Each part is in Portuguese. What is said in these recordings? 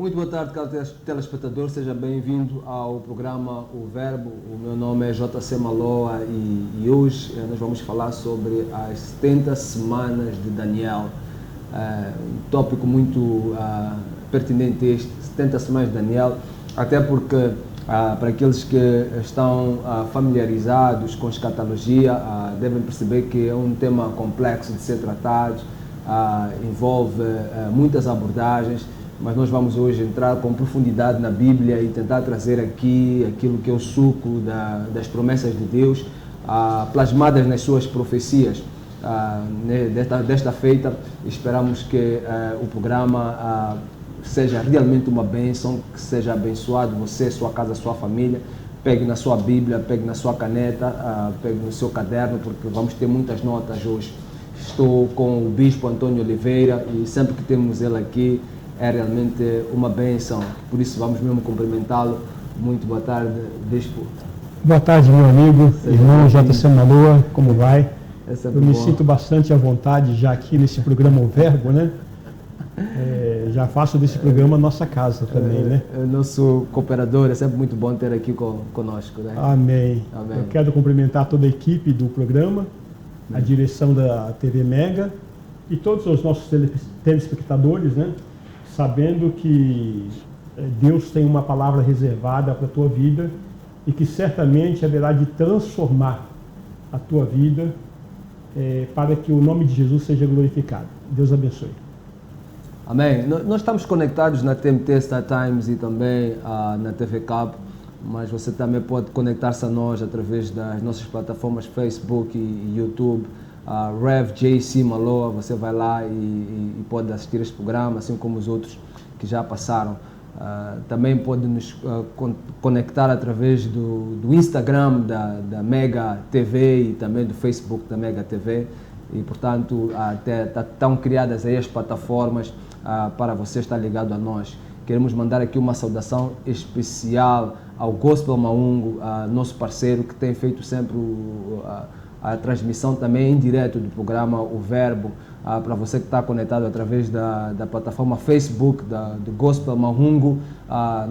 Muito boa tarde, caro telespectador, seja bem-vindo ao programa O Verbo. O meu nome é JC Maloa e hoje nós vamos falar sobre as 70 semanas de Daniel. Um tópico muito pertinente este, 70 semanas de Daniel, até porque para aqueles que estão familiarizados com escatologia, devem perceber que é um tema complexo de ser tratado, envolve muitas abordagens, mas nós vamos hoje entrar com profundidade na Bíblia e tentar trazer aqui aquilo que é o suco das promessas de Deus, plasmadas nas suas profecias. Desta feita, esperamos que o programa seja realmente uma bênção, que seja abençoado você, sua casa, sua família. Pegue na sua Bíblia, pegue na sua caneta, pegue no seu caderno, porque vamos ter muitas notas hoje. Estou com o Bispo Antônio Oliveira e sempre que temos ele aqui é realmente uma bênção, por isso vamos mesmo cumprimentá-lo. Muito boa tarde, Bispo. Boa tarde, meu amigo, irmão JC Maloa, como vai? Eu me sinto bastante à vontade já aqui nesse programa O Verbo, né? Já faço desse programa a nossa casa também, né? Nosso cooperador, é sempre muito bom ter aqui conosco, né? Amém. Amém. Eu quero cumprimentar toda a equipe do programa, a direção da TV Mega e todos os nossos telespectadores, né? Sabendo que Deus tem uma palavra reservada para a tua vida e que certamente haverá de transformar a tua vida para que o nome de Jesus seja glorificado. Deus abençoe. Amém. Nós estamos conectados na TMT Star Times e também na TV Cabo, mas você também pode conectar-se a nós através das nossas plataformas Facebook e YouTube. Rev JC Maloa, você vai lá e pode assistir este programa, assim como os outros que já passaram. Também pode nos conectar através do Instagram da Mega TV e também do Facebook da Mega TV. E, portanto, estão criadas aí as plataformas para você estar ligado a nós. Queremos mandar aqui uma saudação especial ao Gospel Maungo, nosso parceiro, que tem feito sempre a transmissão também em direto do programa O Verbo, para você que está conectado através da plataforma Facebook do Gospel Mahungo,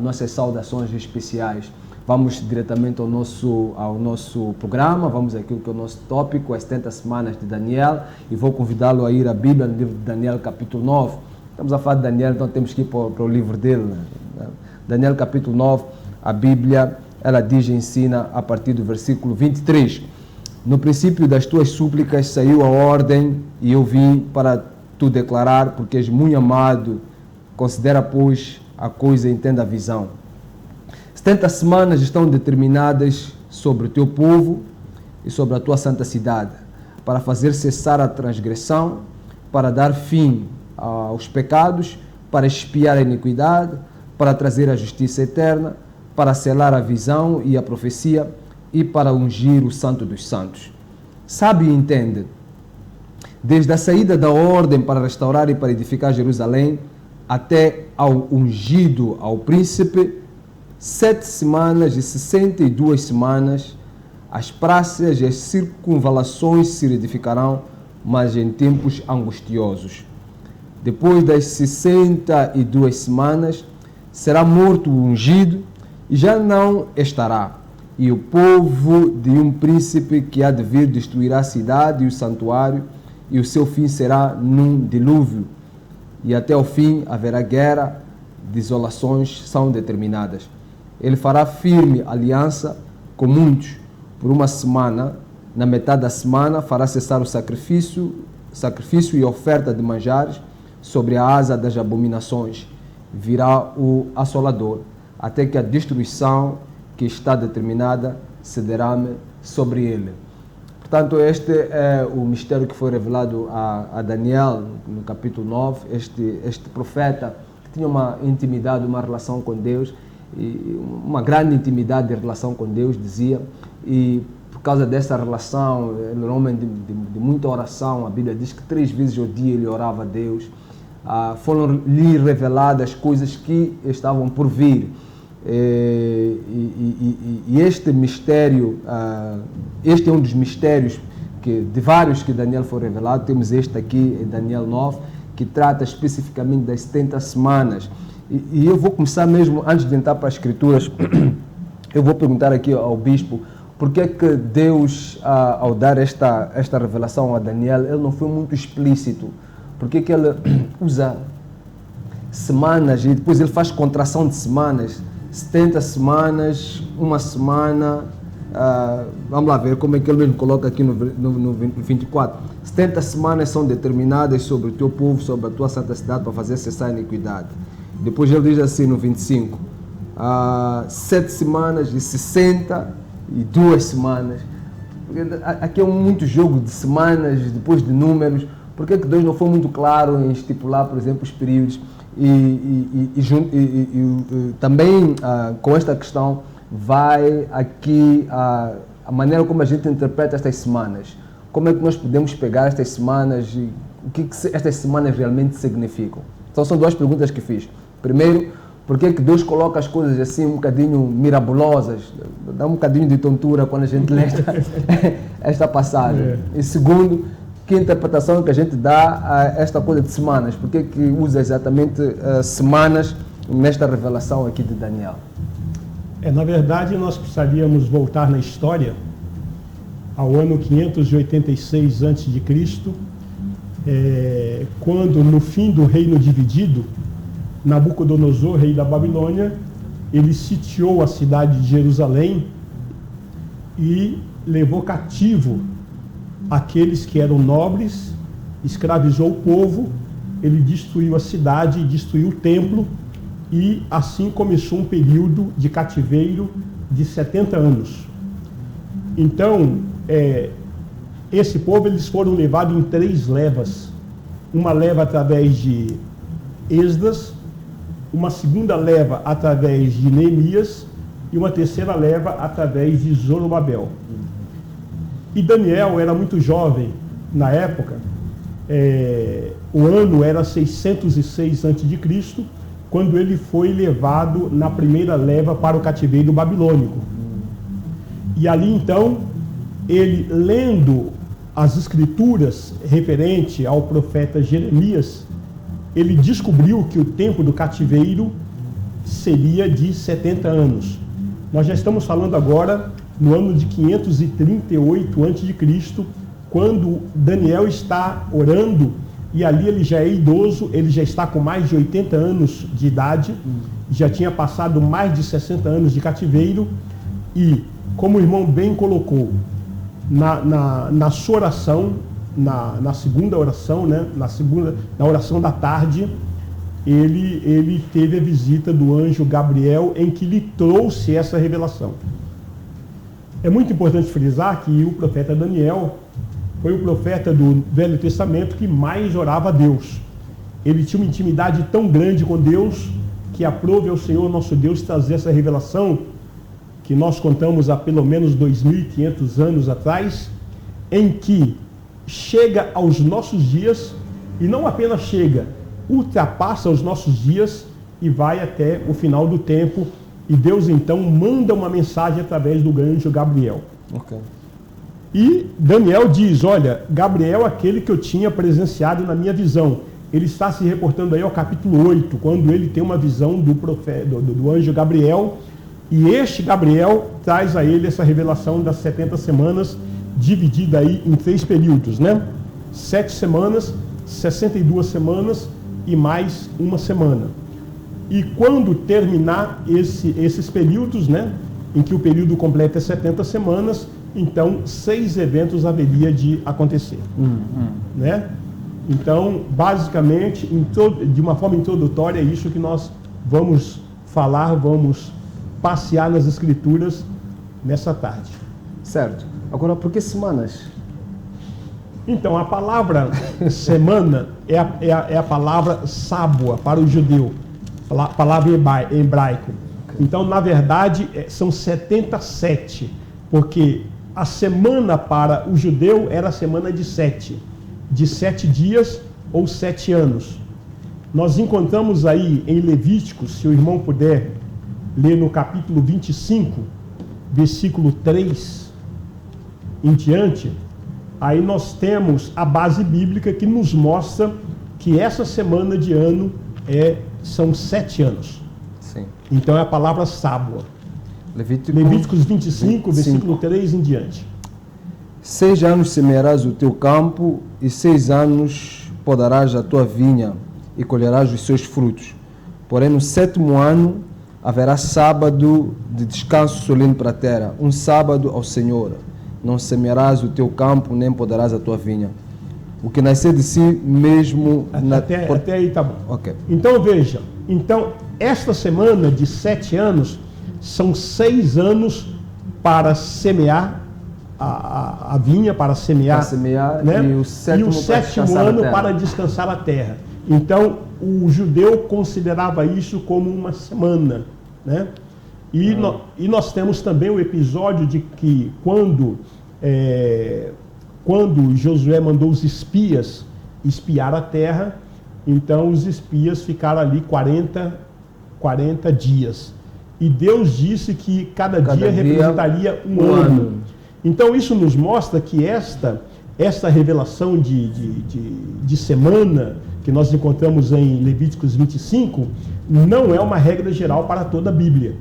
nossas saudações especiais. Vamos diretamente ao nosso programa, vamos aqui que é o nosso tópico, as 70 semanas de Daniel, e vou convidá-lo a ir à Bíblia no livro de Daniel capítulo 9. Estamos a falar de Daniel, então temos que ir para o livro dele, né? Daniel capítulo 9, a Bíblia, ela diz e ensina a partir do versículo 23. No princípio das tuas súplicas saiu a ordem e eu vim para tu declarar, porque és muito amado. Considera, pois, a coisa e entenda a visão. 70 semanas estão determinadas sobre o teu povo e sobre a tua santa cidade, para fazer cessar a transgressão, para dar fim aos pecados, para expiar a iniquidade, para trazer a justiça eterna, para selar a visão e a profecia, e para ungir o Santo dos Santos. Sabe e entende, desde a saída da ordem para restaurar e para edificar Jerusalém, até ao ungido ao príncipe, 7 semanas e 62 semanas, as praças e as circunvalações se edificarão, mas em tempos angustiosos. Depois das 62 semanas, será morto o ungido e já não estará. E o povo de um príncipe que há de vir destruirá a cidade e o santuário, e o seu fim será num dilúvio. E até o fim haverá guerra, desolações são determinadas. Ele fará firme aliança com muitos. Por uma semana, na metade da semana, fará cessar o sacrifício e oferta de manjares sobre a asa das abominações. Virá o assolador, até que a destruição que está determinada se derrame sobre ele. Portanto, este é o mistério que foi revelado a Daniel no capítulo 9. Este profeta que tinha uma intimidade, uma relação com Deus, e uma grande intimidade de relação com Deus, dizia, e por causa dessa relação, ele era um homem de muita oração. A Bíblia diz que 3 vezes ao dia ele orava a Deus. Foram-lhe reveladas coisas que estavam por vir. E este mistério, este é um dos mistérios de vários que Daniel foi revelado. Temos este aqui em Daniel 9, que trata especificamente das 70 semanas. E eu vou começar mesmo, antes de entrar para as escrituras, eu vou perguntar aqui ao bispo, por que é que Deus, ao dar esta revelação a Daniel, ele não foi muito explícito? Por que é que ele usa semanas e depois ele faz contração de semanas, 70 semanas, uma semana, vamos lá ver como é que ele mesmo coloca aqui no 24. 70 semanas são determinadas sobre o teu povo, sobre a tua santa cidade, para fazer cessar a iniquidade. Depois ele diz assim no 25, 7 semanas e 62 semanas. Porque aqui é muito jogo de semanas, depois de números. Por que Deus não foi muito claro em estipular, por exemplo, os períodos? Também com esta questão vai aqui a maneira como a gente interpreta estas semanas. Como é que nós podemos pegar estas semanas e o que estas semanas realmente significam? Então são duas perguntas que fiz. Primeiro, por que Deus coloca as coisas assim um bocadinho mirabolosas? Dá um bocadinho de tontura quando a gente lê esta passagem. E segundo, que interpretação que a gente dá a esta coisa de semanas? Por que usa exatamente semanas nesta revelação aqui de Daniel? Na verdade, nós precisaríamos voltar na história ao ano 586 a.C., quando no fim do reino dividido, Nabucodonosor, rei da Babilônia, ele sitiou a cidade de Jerusalém e levou cativo aqueles que eram nobres, escravizou o povo, ele destruiu a cidade, destruiu o templo, e assim começou um período de cativeiro de 70 anos. Então, esse povo, eles foram levados em 3 levas. Uma leva através de Esdras, uma segunda leva através de Neemias e uma terceira leva através de Zorobabel. E Daniel era muito jovem na época, o ano era 606 a.C., quando ele foi levado na primeira leva para o cativeiro babilônico. E ali então, ele lendo as escrituras referente ao profeta Jeremias, ele descobriu que o tempo do cativeiro seria de 70 anos. Nós já estamos falando agora no ano de 538 a.C., quando Daniel está orando, e ali ele já é idoso, ele já está com mais de 80 anos de idade, já tinha passado mais de 60 anos de cativeiro, e, como o irmão bem colocou, na sua oração, na segunda oração, né, na oração da tarde, ele teve a visita do anjo Gabriel, em que lhe trouxe essa revelação. É muito importante frisar que o profeta Daniel foi o profeta do Velho Testamento que mais orava a Deus. Ele tinha uma intimidade tão grande com Deus que aprove ao Senhor nosso Deus trazer essa revelação que nós contamos há pelo menos 2.500 anos atrás, em que chega aos nossos dias, e não apenas chega, ultrapassa os nossos dias e vai até o final do tempo, e Deus então manda uma mensagem através do anjo Gabriel. Okay. E Daniel diz, olha, Gabriel, aquele que eu tinha presenciado na minha visão, ele está se reportando aí ao capítulo 8, quando ele tem uma visão do anjo Gabriel, e este Gabriel traz a ele essa revelação das 70 semanas, dividida aí em 3 períodos, né? 7 semanas, 62 semanas e mais uma semana. E quando terminar esses períodos, né, em que o período completo é 70 semanas, então 6 eventos haveria de acontecer. Né? Então, basicamente, de uma forma introdutória, é isso que nós vamos falar, vamos passear nas escrituras nessa tarde. Certo. Agora, por que semanas? Então, a palavra semana é a palavra sábua para o judeu, a palavra em hebraico. Okay. Então, na verdade, são 77, porque a semana para o judeu era a semana de 7 dias ou 7 anos. Nós encontramos aí em Levíticos, se o irmão puder ler no capítulo 25, versículo 3 em diante, aí nós temos a base bíblica que nos mostra que essa semana de ano é são 7 anos. Sim. Então é a palavra sábua. Levíticos 25, versículo 3 em diante. 6 anos semearás o teu campo, e 6 anos podarás a tua vinha, e colherás os seus frutos. Porém, no 7º ano haverá sábado de descanso solene para a terra, um sábado ao Senhor. Não semearás o teu campo, nem podarás a tua vinha. O que nascer de si mesmo... Até aí tá bom. Ok. Então veja, esta semana de 7 anos, são 6 anos para semear a vinha, para semear, né? E o 7º ano para descansar a terra. Então, o judeu considerava isso como uma semana, né? E nós temos também o episódio de que quando Josué mandou os espias espiar a terra, então os espias ficaram ali 40 dias. E Deus disse que cada dia representaria um ano. Então isso nos mostra que esta revelação de semana que nós encontramos em Levíticos 25 não é uma regra geral para toda a Bíblia,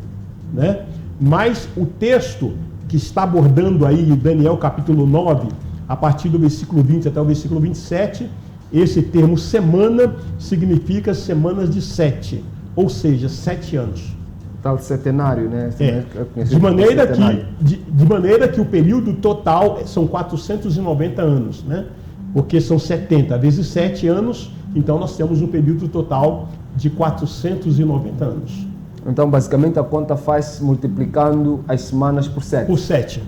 né? Mas o texto que está abordando aí Daniel capítulo 9, a partir do versículo 20 até o versículo 27, esse termo semana significa semanas de 7, ou seja, 7 anos. Tal setenário, né? De maneira que o período total são 490 anos, né? Porque são 70 vezes 7 anos, então nós temos um período total de 490 anos. Então, basicamente, a conta faz multiplicando as semanas por 7.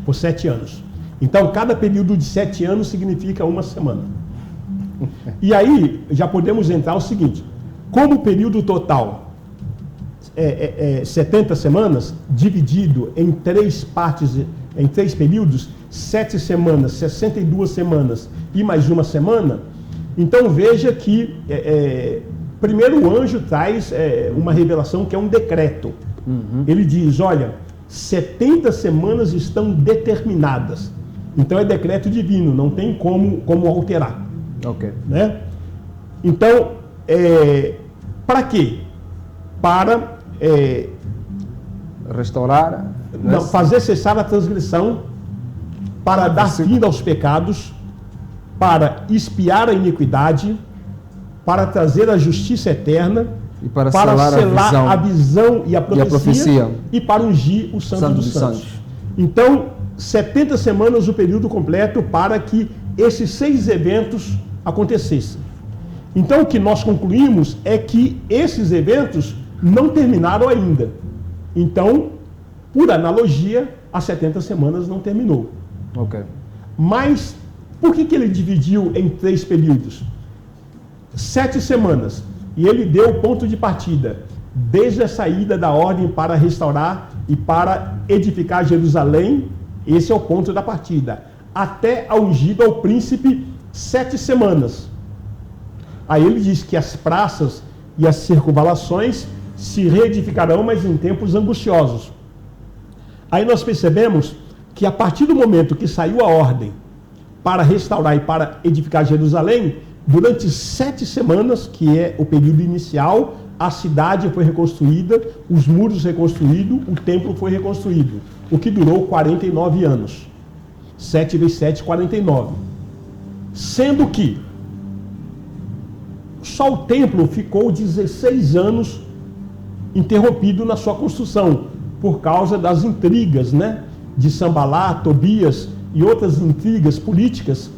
Por 7 anos. Então, cada período de 7 anos significa uma semana. E aí, já podemos entrar o seguinte, como o período total 70 semanas, dividido em 3 partes, em 3 períodos, 7 semanas, 62 semanas e mais uma semana, então veja que primeiro o anjo traz uma revelação que é um decreto. Ele diz, olha, 70 semanas estão determinadas. Então é decreto divino, não tem como alterar. Ok. Né? Então, para quê? Para restaurar, fazer cessar a transgressão, para dar fim aos pecados, para expiar a iniquidade, para trazer a justiça eterna, e para selar a visão e a profecia, e para ungir o Santo dos Santos. Então, 70 semanas o período completo para que esses 6 eventos acontecessem. Então, o que nós concluímos é que esses eventos não terminaram ainda. Então, por analogia, as 70 semanas não terminou. Ok. Mas, por que ele dividiu em 3 períodos? 7 semanas. E ele deu o ponto de partida, desde a saída da ordem para restaurar e para edificar Jerusalém, esse é o ponto da partida, até a ungida ao príncipe, 7 semanas. Aí ele diz que as praças e as circunvalações se reedificarão, mas em tempos angustiosos. Aí nós percebemos que a partir do momento que saiu a ordem para restaurar e para edificar Jerusalém, durante 7 semanas, que é o período inicial, a cidade foi reconstruída, os muros reconstruídos, o templo foi reconstruído, o que durou 49 anos. 7 vezes 7, 49. Sendo que só o templo ficou 16 anos interrompido na sua construção, por causa das intrigas, né, de Sambalá, Tobias e outras intrigas políticas.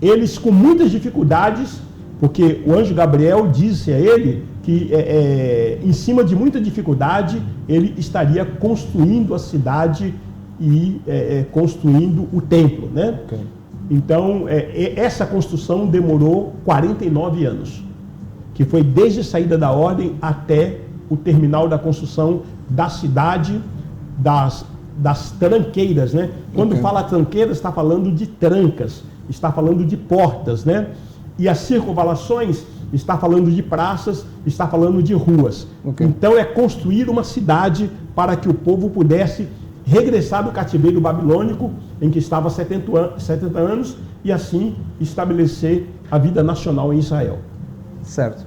Eles com muitas dificuldades, porque o anjo Gabriel disse a ele que em cima de muita dificuldade ele estaria construindo a cidade e construindo o templo, né? Okay. Então essa construção demorou 49 anos, que foi desde a saída da ordem até o terminal da construção da cidade, das tranqueiras, né? Quando fala tranqueiras, está falando de trancas, está falando de portas, né? E as circunvalações está falando de praças, está falando de ruas. Então é construir uma cidade para que o povo pudesse regressar do cativeiro babilônico, em que estava 70 anos, e assim estabelecer a vida nacional em Israel. Certo.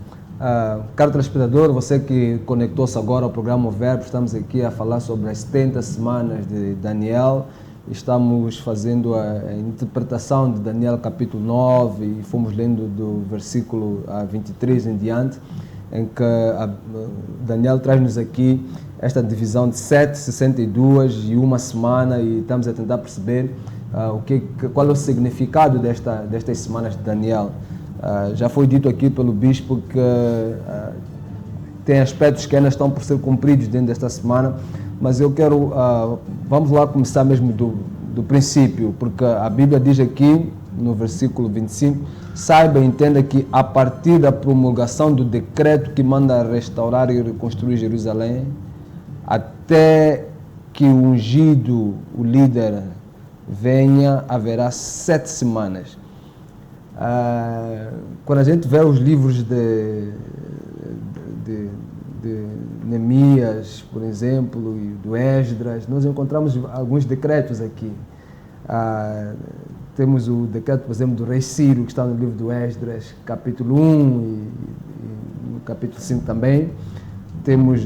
Caro telespectador, você que conectou-se agora ao programa O Verbo, estamos aqui a falar sobre as 70 semanas de Daniel. Estamos fazendo a interpretação de Daniel capítulo 9 e fomos lendo do versículo 23 em diante, em que Daniel traz-nos aqui esta divisão de 7, 62 e uma semana, e estamos a tentar perceber qual é o significado destas semanas de Daniel. Já foi dito aqui pelo bispo que tem aspectos que ainda estão por ser cumpridos dentro desta semana, mas eu quero, vamos lá começar mesmo do princípio, porque a Bíblia diz aqui no versículo 25, saiba e entenda que a partir da promulgação do decreto que manda restaurar e reconstruir Jerusalém, até que o ungido, o líder, venha, haverá 7 semanas. Quando a gente vê os livros de Neemias, por exemplo, e do Esdras, nós encontramos alguns decretos aqui. Temos o decreto, por exemplo, do rei Ciro, que está no livro do Esdras, capítulo 1 e no capítulo 5 também. Temos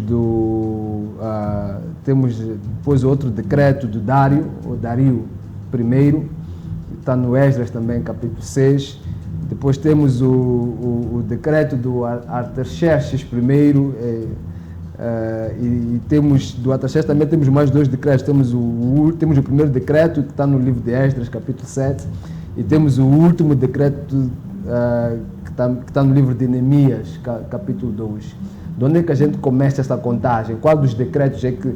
depois outro decreto do Dario I, está no Esdras também, capítulo 6. Depois temos o decreto do Artaxerxes I, e temos do Artaxerxes também temos mais 2 decretos. Temos o primeiro decreto, que está no livro de Esdras, capítulo 7, e temos o último decreto que está no livro de Neemias, capítulo 2. De onde é que a gente começa essa contagem? Qual dos decretos é que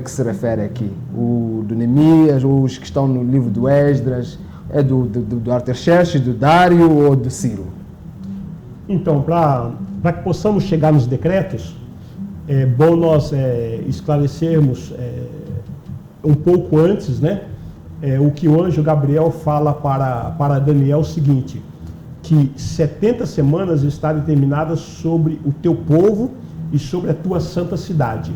se refere aqui? O do Neemias, ou os que estão no livro do Esdras? É do Artaxerxes, do Dário ou do Ciro? Então, para que possamos chegar nos decretos, é bom nós esclarecermos um pouco antes, né, o que o anjo Gabriel fala para Daniel o seguinte, que 70 semanas está determinadas sobre o teu povo e sobre a tua santa cidade.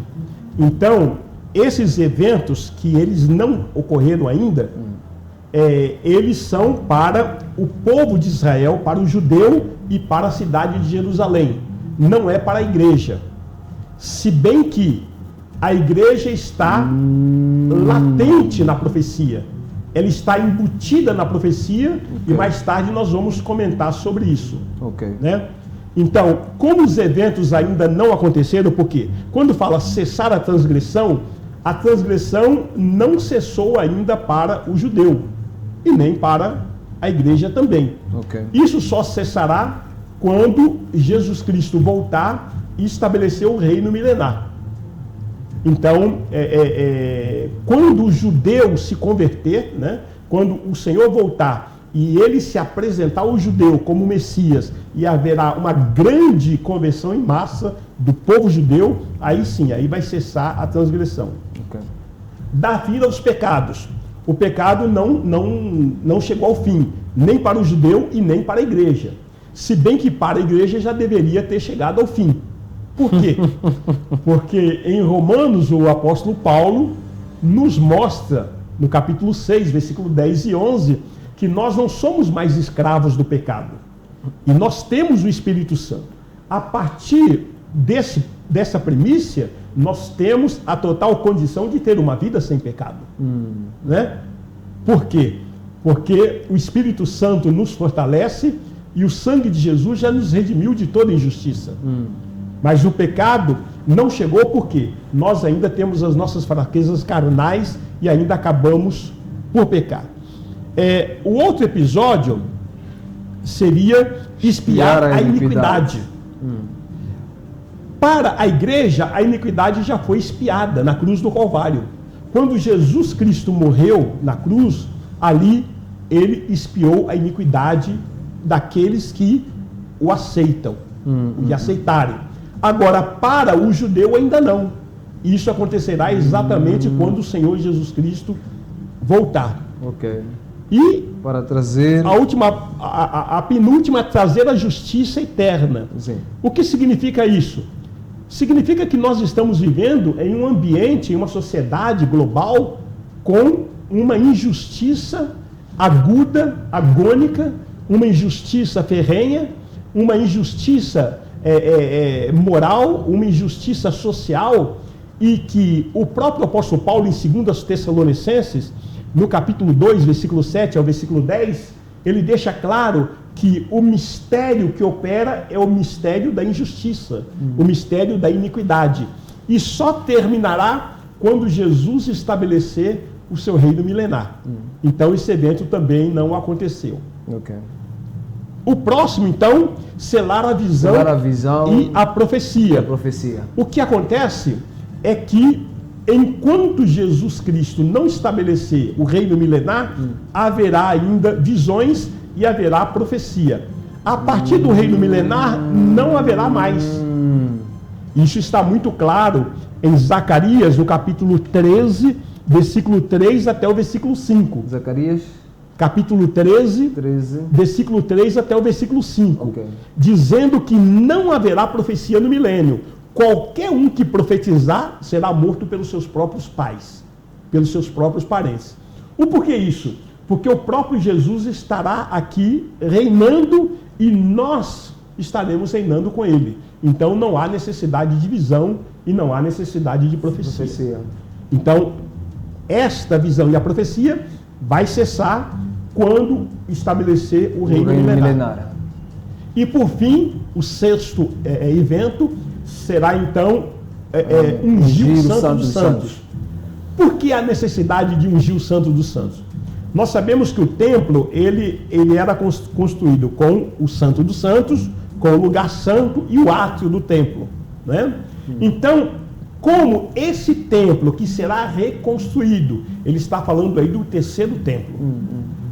Então, esses eventos que eles não ocorreram ainda, eles são para o povo de Israel, para o judeu e para a cidade de Jerusalém. Não é para a igreja. Se bem que a igreja está latente na profecia. Ela está embutida na profecia, okay. E mais tarde nós vamos comentar sobre isso. Okay. Né? Então, como os eventos ainda não aconteceram, porque quando fala cessar a transgressão não cessou ainda para o judeu e nem para a igreja também. Okay. Isso só cessará quando Jesus Cristo voltar e estabelecer o reino milenar. Então, quando o judeu se converter, né, quando o Senhor voltar e ele se apresentar ao judeu como Messias e haverá uma grande conversão em massa do povo judeu, aí sim, aí vai cessar a transgressão. Okay. Dá fim aos pecados. O pecado não chegou ao fim, nem para o judeu e nem para a igreja. Se bem que para a igreja já deveria ter chegado ao fim. Por quê? Porque em Romanos o apóstolo Paulo nos mostra, no capítulo 6, versículo 10 e 11, que nós não somos mais escravos do pecado. E nós temos o Espírito Santo. A partir dessa primícia, nós temos a total condição de ter uma vida sem pecado. Né? Por quê? Porque o Espírito Santo nos fortalece e o sangue de Jesus já nos redimiu de toda injustiça. Mas o pecado não chegou porque nós ainda temos as nossas fraquezas carnais e ainda acabamos por pecar. O outro episódio seria espiar a iniquidade. Para a igreja, a iniquidade já foi espiada na cruz do Calvário. Quando Jesus Cristo morreu na cruz, ali ele espiou a iniquidade daqueles que o aceitam e aceitarem. Agora, para o judeu ainda não. Isso acontecerá exatamente quando o Senhor Jesus Cristo voltar. Ok. E para trazer a penúltima, trazer a justiça eterna. Sim. O que significa isso? Significa que nós estamos vivendo em um ambiente, em uma sociedade global com uma injustiça aguda, agônica, uma injustiça ferrenha, uma injustiça moral, uma injustiça social, e que o próprio apóstolo Paulo, em 2 Tessalonicenses, no capítulo 2, versículo 7 ao versículo 10, ele deixa claro que o mistério que opera é o mistério da injustiça, o mistério da iniquidade. E só terminará quando Jesus estabelecer o seu reino milenar. Então, esse evento também não aconteceu. Ok. O próximo, então, selar a visão e a profecia. O que acontece é que, enquanto Jesus Cristo não estabelecer o reino milenar, haverá ainda visões e haverá profecia. A partir do reino milenar, não haverá mais. Isso está muito claro em Zacarias, no capítulo 13, versículo 3 até o versículo 5. Zacarias? Capítulo 13, versículo 3 até o versículo 5. Okay. Dizendo que não haverá profecia no milênio. Qualquer um que profetizar será morto pelos seus próprios pais, pelos seus próprios parentes. O porquê isso? Porque o próprio Jesus estará aqui reinando e nós estaremos reinando com ele. Então não há necessidade de visão e não há necessidade de profecia. Então, esta visão e a profecia vai cessar quando estabelecer o reino milenar. E por fim, o sexto evento será então ungir o Santo dos Santos. Por que a necessidade de ungir o Santo dos Santos? Nós sabemos que o templo ele era construído com o Santo dos Santos, com o lugar santo e o átrio do templo, né? Então, como esse templo que será reconstruído, ele está falando aí do terceiro templo.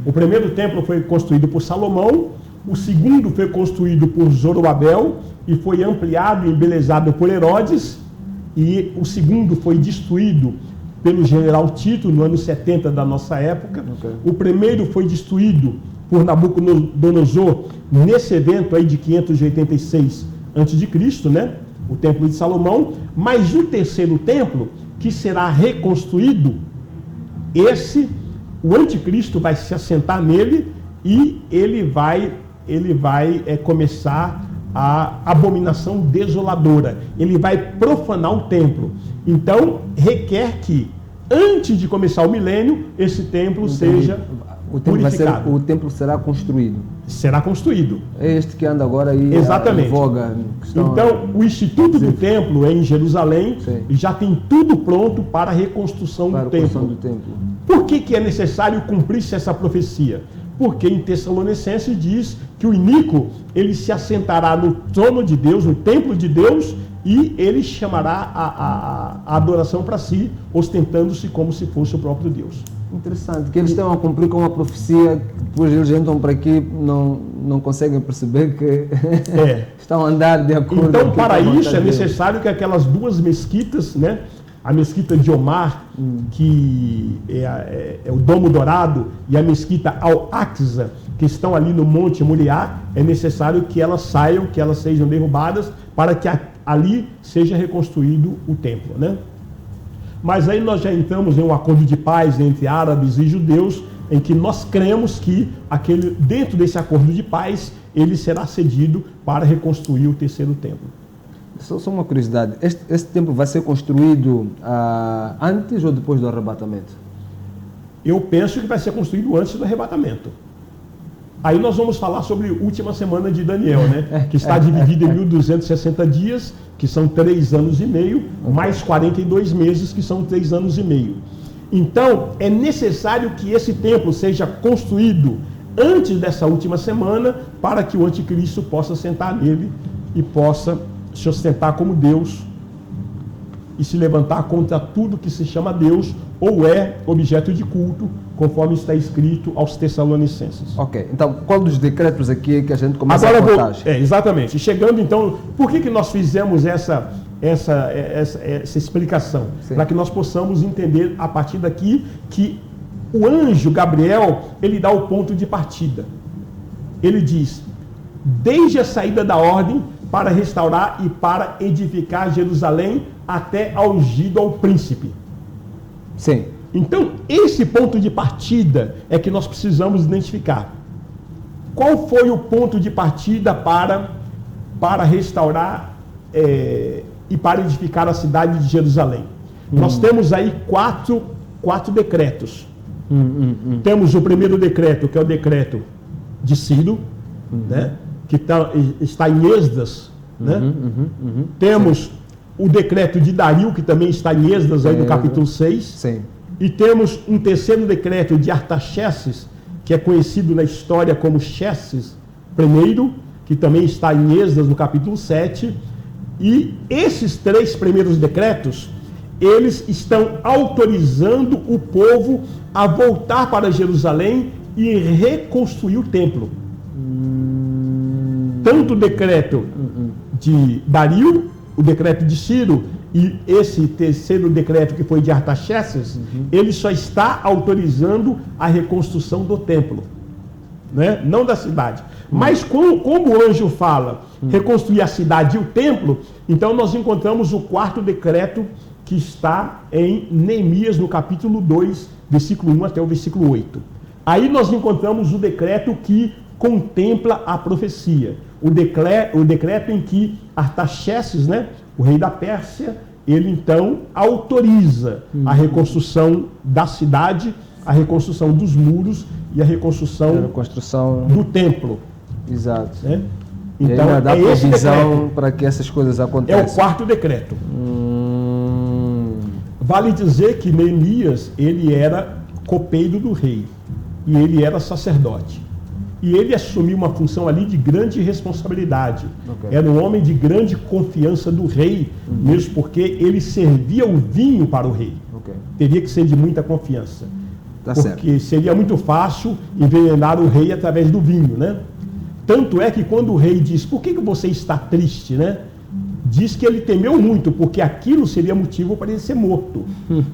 O primeiro templo foi construído por Salomão, o segundo foi construído por Zorobabel e foi ampliado e embelezado por Herodes, e o segundo foi destruído pelo general Tito no ano 70 da nossa época. Okay. O primeiro foi destruído por Nabucodonosor nesse evento aí de 586 a.C., né? O templo de Salomão. Mas o terceiro templo, que será reconstruído, o anticristo vai se assentar nele e ele vai começar a abominação desoladora. Ele vai profanar o templo. Então, requer que, antes de começar o milênio, esse templo seja purificado. O templo será construído. Será construído. É este que anda agora aí em voga. Então, o Instituto do Templo é em Jerusalém. Sim. E já tem tudo pronto para a reconstrução do templo. Por que é necessário cumprir-se essa profecia? Porque em Tessalonicenses diz que o iníquo, ele se assentará no trono de Deus, no templo de Deus, e ele chamará a adoração para si, ostentando-se como se fosse o próprio Deus. Interessante, que eles estão a cumprir com uma profecia, depois eles entram para aqui, não conseguem perceber que estão a andar de acordo. Então, para isso é necessário que aquelas duas mesquitas, né? A mesquita de Omar, que é o Domo Dourado, e a mesquita Al-Aqsa, que estão ali no Monte Moriá, é necessário que elas saiam, que elas sejam derrubadas, para que ali seja reconstruído o templo, né? Mas aí nós já entramos em um acordo de paz entre árabes e judeus, em que nós cremos que dentro desse acordo de paz, ele será cedido para reconstruir o terceiro templo. Só uma curiosidade, esse templo vai ser construído antes ou depois do arrebatamento? Eu penso que vai ser construído antes do arrebatamento. Aí nós vamos falar sobre a última semana de Daniel, né? Que está dividida em 1260 dias, que são 3 anos e meio, mais 42 meses, que são 3 anos e meio. Então, é necessário que esse templo seja construído antes dessa última semana, para que o anticristo possa sentar nele e possa se ostentar como Deus e se levantar contra tudo que se chama Deus ou é objeto de culto, conforme está escrito aos Tessalonicenses. Ok, então qual dos decretos aqui que a gente começa a contagem? Exatamente. Chegando então, por que nós fizemos essa explicação? Para que nós possamos entender a partir daqui que o anjo Gabriel, ele dá o ponto de partida. Ele diz: desde a saída da ordem para restaurar e para edificar Jerusalém até a ungido ao príncipe. Sim. Então, esse ponto de partida é que nós precisamos identificar. Qual foi o ponto de partida para para restaurar e para edificar a cidade de Jerusalém. Nós temos aí quatro decretos. Temos o primeiro decreto, que é o decreto de Ciro, né? Que está em Esdras. Né? Temos o decreto de Dario, que também está em Esdras, aí no capítulo 6. Sim. E temos um terceiro decreto de Artaxerxes, que é conhecido na história como Xerxes I, que também está em Esdras, no capítulo 7. E esses 3 primeiros decretos, eles estão autorizando o povo a voltar para Jerusalém e reconstruir o templo. Tanto o decreto de Dario, o decreto de Ciro, e esse terceiro decreto que foi de Artaxerxes, ele só está autorizando a reconstrução do templo, né? Não da cidade. Mas como o anjo fala reconstruir a cidade e o templo, então nós encontramos o 4º decreto, que está em Neemias, no capítulo 2, versículo 1 até o versículo 8. Aí nós encontramos o decreto que contempla a profecia. O decreto em que Artaxerxes, né, o rei da Pérsia, ele então autoriza a reconstrução da cidade, a reconstrução dos muros e a reconstrução do templo. Exato. Né? Então, dá previsão para que essas coisas aconteçam. É o 4º decreto. Vale dizer que Neemias, ele era copeiro do rei e ele era sacerdote. E ele assumiu uma função ali de grande responsabilidade. Okay. Era um homem de grande confiança do rei, mesmo porque ele servia o vinho para o rei. Okay. Teria que ser de muita confiança. Porque seria muito fácil envenenar o rei através do vinho, né? Tanto é que quando o rei diz, por que você está triste, né? Diz que ele temeu muito, porque aquilo seria motivo para ele ser morto.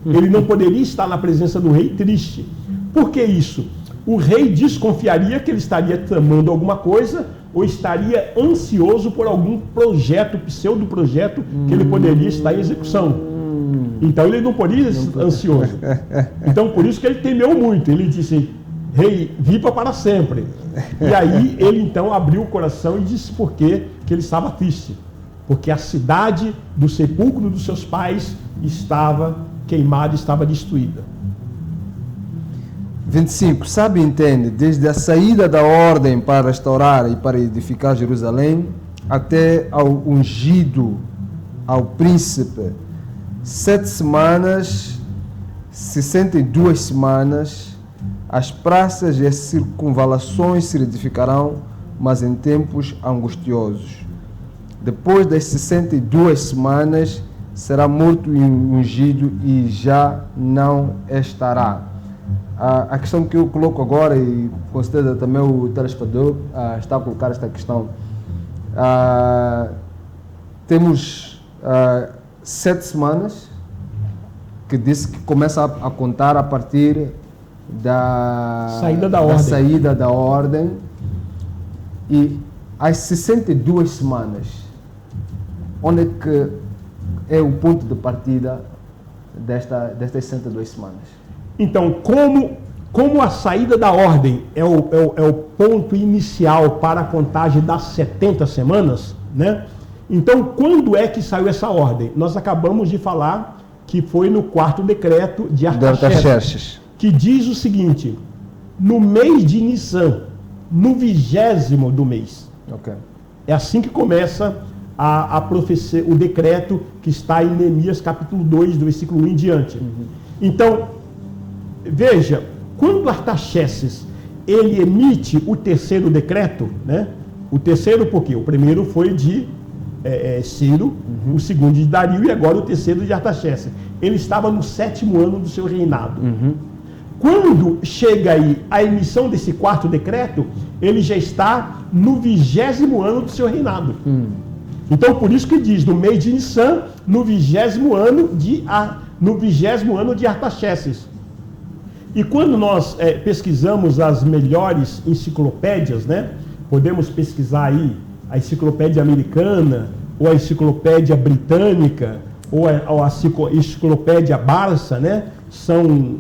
Ele não poderia estar na presença do rei triste. Por que isso? O rei desconfiaria que ele estaria tramando alguma coisa ou estaria ansioso por algum projeto, pseudo-projeto, que ele poderia estar em execução. Então ele não poderia estar ansioso. Então por isso que ele temeu muito. Ele disse, rei, viva para sempre. E aí ele então abriu o coração e disse por quê que ele estava triste. Porque a cidade do sepulcro dos seus pais estava queimada, estava destruída. 25. Sabe e entende, desde a saída da ordem para restaurar e para edificar Jerusalém, até ao ungido, ao príncipe, 7 semanas, 62 semanas, as praças e as circunvalações se edificarão, mas em tempos angustiosos. Depois das 62 semanas, será morto e ungido e já não estará. A questão que eu coloco agora, e com certeza também o telespectador está a colocar esta questão. Temos 7 semanas, que disse que começa a contar a partir da saída da ordem, e as 62 semanas, onde é que é o ponto de partida destas 62 semanas? Então, como a saída da ordem é o ponto inicial para a contagem das 70 semanas, né? Então, quando é que saiu essa ordem? Nós acabamos de falar que foi no 4º decreto de Artaxerxes, que diz o seguinte, no mês de Nissan, no 20º do mês. Okay. É assim que começa a profecia, o decreto que está em Neemias capítulo 2, do versículo 1 em diante. Então, veja, quando Artaxerxes ele emite o 3º decreto, né? O terceiro por quê? O primeiro foi de Ciro, o segundo de Dario e agora o terceiro de Artaxerxes. Ele estava no 7º ano do seu reinado. Quando chega aí a emissão desse 4º decreto, ele já está no 20º ano do seu reinado. Então, por isso que diz, no mês de Nissan, no 20º ano de Artaxerxes. E quando nós pesquisamos as melhores enciclopédias, né? Podemos pesquisar aí a enciclopédia americana, ou a enciclopédia britânica, ou a enciclopédia Barça, né? São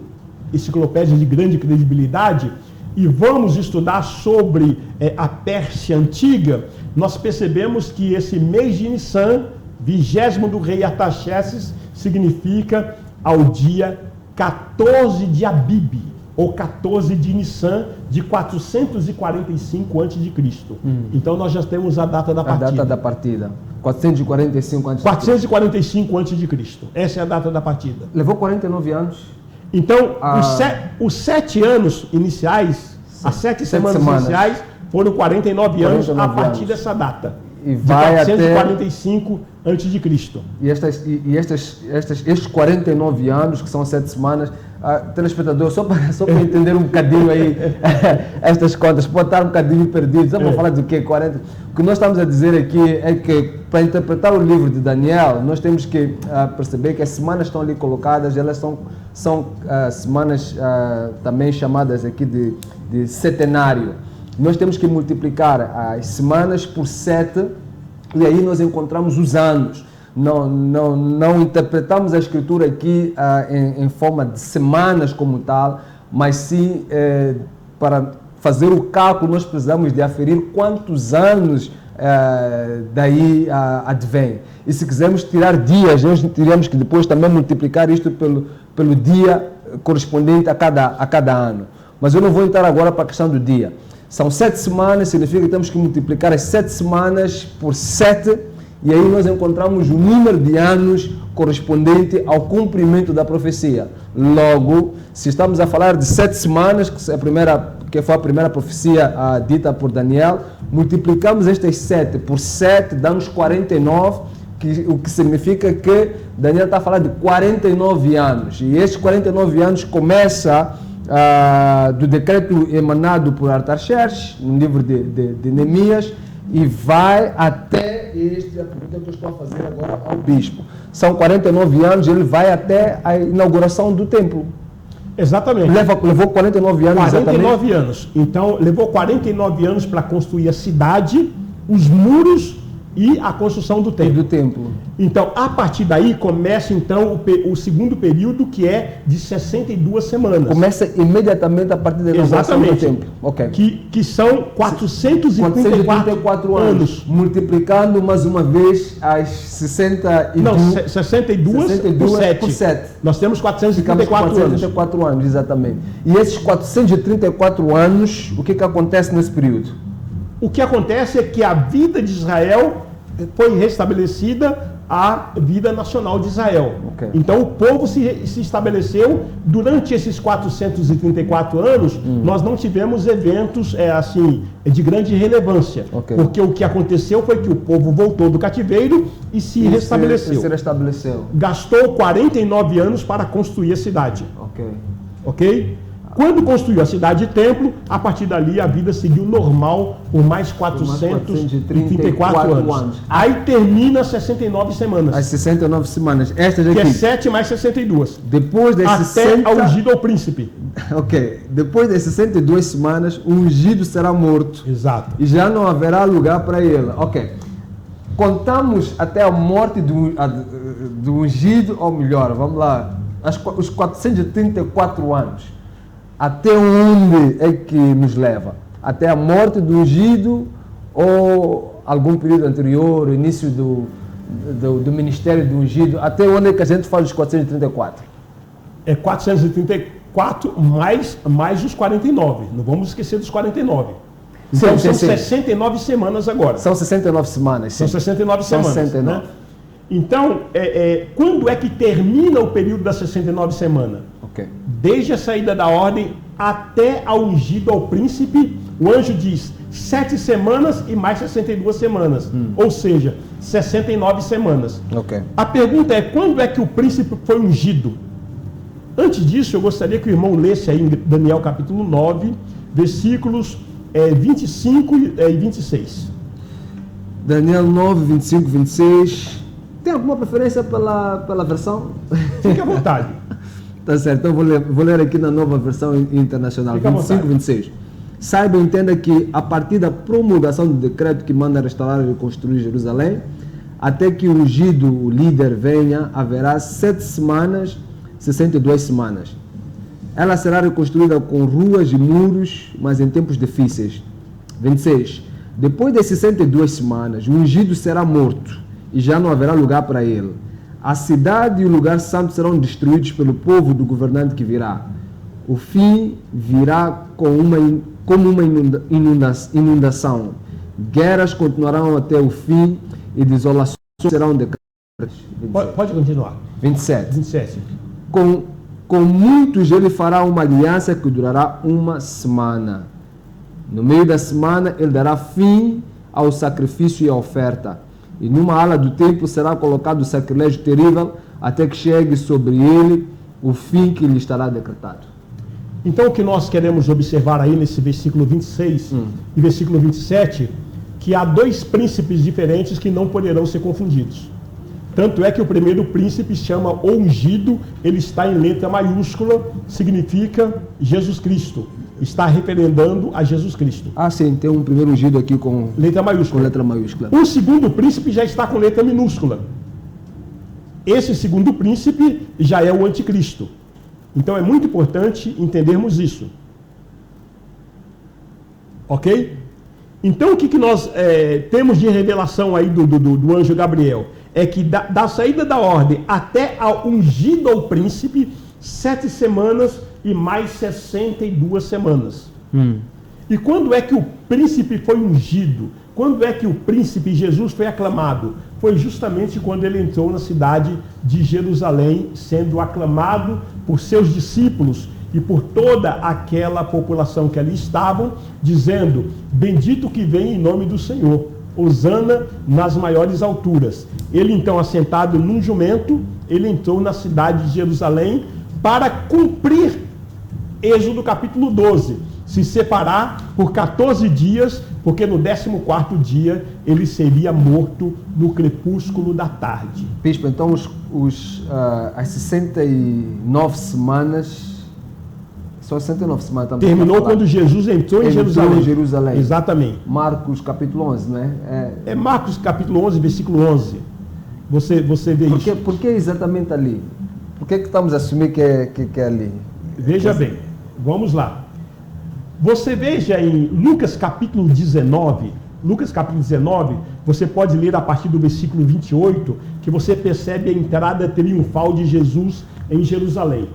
enciclopédias de grande credibilidade. e vamos estudar sobre a Pérsia Antiga, nós percebemos que esse mês de Nissan, 20º do rei Artaxerxes, significa ao dia 14 de Abib, ou 14 de Nissan, de 445 a.C. Então nós já temos a data da partida. A data da partida. 445 a.C. 445 a.C. Essa é a data da partida. Levou 49 anos. Então, os 7 anos iniciais, as 7 semanas iniciais, foram 49 anos a partir dessa data. E vai de 445 a.C. E estes 49 anos, que são 7 semanas, telespectador, só para entender um bocadinho aí estas contas, pode estar um bocadinho perdido. Vamos falar do quê? 40? O que nós estamos a dizer aqui é que, para interpretar o livro de Daniel, nós temos que perceber que as semanas estão ali colocadas, elas são semanas também chamadas aqui de setenário. Nós temos que multiplicar as semanas por 7 e aí nós encontramos os anos. Não interpretamos a escritura aqui em forma de semanas como tal, mas sim para fazer o cálculo nós precisamos de aferir quantos anos daí advém. E se quisermos tirar dias, nós teríamos que depois também multiplicar isto pelo dia correspondente a cada ano. Mas eu não vou entrar agora para a questão do dia. São 7 semanas, significa que temos que multiplicar as 7 semanas por 7, e aí nós encontramos o número de anos correspondente ao cumprimento da profecia. Logo, se estamos a falar de 7 semanas, que foi a primeira profecia dita por Daniel, multiplicamos estas 7 por 7, dá-nos 49, o que significa que Daniel está a falar de 49 anos. E estes 49 anos começa do decreto emanado por Artaxerxes, no livro de Neemias, e vai até a pergunta que eu estou a fazer agora ao bispo. São 49 anos, ele vai até a inauguração do templo. Exatamente. Levou 49 anos. 49 anos. Então, levou 49 anos para construir a cidade, os muros e a construção do templo. Então, a partir daí, começa então o segundo período, que é de 62 semanas. Começa imediatamente a partir da inauguração do templo. Okay. Que são 434 anos. Multiplicando mais uma vez as 62 por 7. Nós temos 434 anos, exatamente. E esses 434 anos, o que acontece nesse período? O que acontece é que a vida de Israel foi restabelecida, a vida nacional de Israel. Okay. Então o povo se estabeleceu. Durante esses 434 anos, nós não tivemos eventos de grande relevância. Okay. Porque o que aconteceu foi que o povo voltou do cativeiro e se restabeleceu. Gastou 49 anos para construir a cidade. Ok? Quando construiu a cidade e templo, a partir dali a vida seguiu normal por mais 434 anos. Aí termina 69 semanas. As 69 semanas. Estas aqui. Que é 7 mais 62. Depois desses até a ungido ao príncipe. Ok. Depois das 62 semanas, o ungido será morto. Exato. E já não haverá lugar para ele. Ok. Contamos até a morte do ungido, ou melhor, vamos lá, os 434 anos. Até onde é que nos leva? Até a morte do ungido ou algum período anterior, início do ministério do ungido? Até onde é que a gente faz os 434? É 434 mais os 49. Não vamos esquecer dos 49. Então são 69 semanas agora. São 69 semanas. Sim. São 69 semanas. 69. Né? Então, quando é que termina o período das 69 semanas? Okay. Desde a saída da ordem até a ungido ao príncipe, o anjo diz 7 semanas e mais 62 semanas. Ou seja, 69 semanas. Okay. A pergunta é, quando é que o príncipe foi ungido? Antes disso, eu gostaria que o irmão lesse aí em Daniel capítulo 9, versículos 25 e 26. Daniel 9, 25 e 26. Tem alguma preferência pela versão? Fique à vontade. Tá certo, então vou ler aqui na nova versão internacional, 25 e 26. Saiba e entenda que a partir da promulgação do decreto que manda restaurar e reconstruir Jerusalém, até que o ungido, o líder, venha, haverá 7 semanas, 62 semanas. Ela será reconstruída com ruas e muros, mas em tempos difíceis. 26. Depois de 62 semanas, o ungido será morto e já não haverá lugar para ele. A cidade e o lugar santo serão destruídos pelo povo do governante que virá. O fim virá como uma inundação. Guerras continuarão até o fim e desolações serão decretadas. Pode continuar. 27. Com muitos ele fará uma aliança que durará uma semana. No meio da semana ele dará fim ao sacrifício e à oferta. E numa ala do templo será colocado o sacrilégio terrível até que chegue sobre ele o fim que lhe estará decretado. Então o que nós queremos observar aí nesse versículo 26 e versículo 27, que há dois príncipes diferentes que não poderão ser confundidos. Tanto é que o primeiro príncipe chama ungido, ele está em letra maiúscula, significa Jesus Cristo. Está referendando a Jesus Cristo. Ah, sim, tem um primeiro ungido aqui com letra maiúscula. Com letra maiúscula. O segundo príncipe já está com letra minúscula. Esse segundo príncipe já é o anticristo. Então é muito importante entendermos isso. Ok? Então o que nós temos de revelação aí do anjo Gabriel? É que da saída da ordem até ao ungido ao príncipe, 7 semanas e mais 62 semanas. E quando é que o príncipe foi ungido? Quando é que o príncipe Jesus foi aclamado? Foi justamente quando ele entrou na cidade de Jerusalém, sendo aclamado por seus discípulos e por toda aquela população que ali estavam, dizendo: bendito que vem em nome do Senhor, hosana nas maiores alturas. Ele então, assentado num jumento, ele entrou na cidade de Jerusalém para cumprir Êxodo capítulo 12, se separar por 14 dias, porque no 14º dia ele seria morto no crepúsculo da tarde. Bispo, então as 69 semanas, só 69 semanas... Terminou quando Jesus entrou em Jerusalém. Exatamente. Marcos capítulo 11, né? É Marcos capítulo 11, versículo 11. Você vê isso. Por que exatamente ali? Por que estamos a assumir que é ali? Veja bem, vamos lá. Você veja em Lucas capítulo 19, você pode ler a partir do versículo 28, que você percebe a entrada triunfal de Jesus em Jerusalém.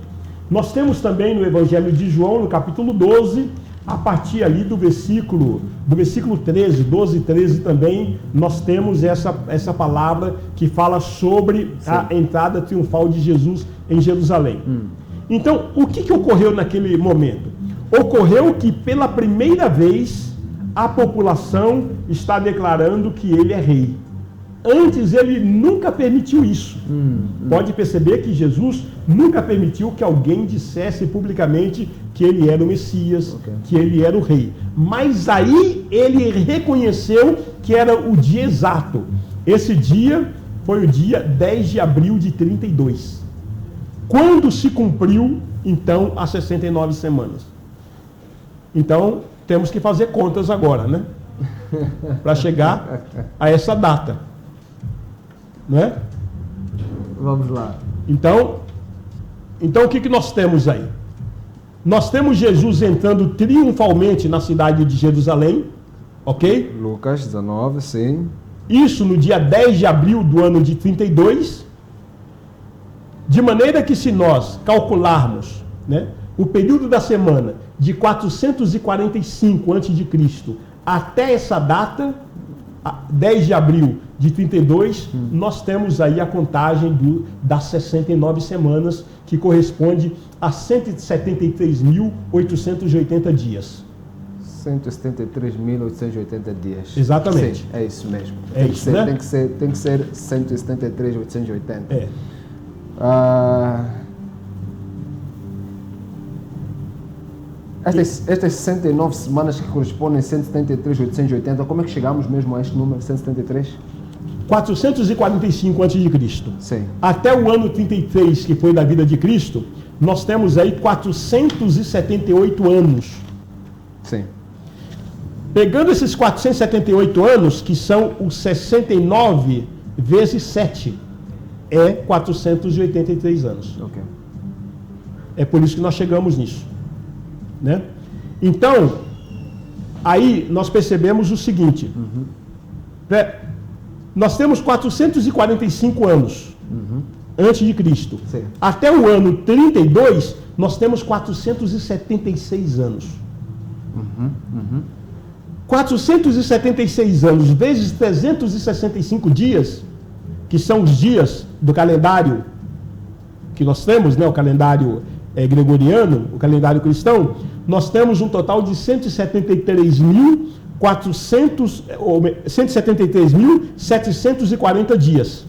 Nós temos também no Evangelho de João, no capítulo 12, a partir ali do versículo 13, 12 e 13 também, nós temos essa palavra que fala sobre a entrada triunfal de Jesus em Jerusalém. Então, o que ocorreu naquele momento? Ocorreu que pela primeira vez a população está declarando que ele é rei. Antes ele nunca permitiu isso. Pode perceber que Jesus nunca permitiu que alguém dissesse publicamente que ele era o Messias, que ele era o rei. Mas aí ele reconheceu que era o dia exato. Esse dia foi o dia 10 de abril de 32. Quando se cumpriu, então, as 69 semanas. Então, temos que fazer contas agora, né? Para chegar a essa data. Não é? Vamos lá. Então o que nós temos aí? Nós temos Jesus entrando triunfalmente na cidade de Jerusalém, ok? Lucas 19, sim. Isso no dia 10 de abril do ano de 32. De maneira que, se nós calcularmos, né, o período da semana de 445 a.C. até essa data, 10 de abril de 32, nós temos aí a contagem das 69 semanas, que corresponde a 173.880 dias. 173.880 dias. Exatamente. Sim, é isso mesmo. Tem que ser 173.880. É. Estas 69 semanas que correspondem a 173.880, como é que chegamos mesmo a este número, 173? 445 a.C. Sim. Até o ano 33, que foi da vida de Cristo, nós temos aí 478 anos. Sim. Pegando esses 478 anos, que são os 69 vezes 7, é 483 anos. Ok. É por isso que nós chegamos nisso, né? Então, aí nós percebemos o seguinte, né? Nós temos 445 anos antes de Cristo. Sim. Até o ano 32, nós temos 476 anos. 476 anos vezes 365 dias, que são os dias do calendário que nós temos, né, o calendário gregoriano, o calendário cristão, nós temos um total de 173.740 dias.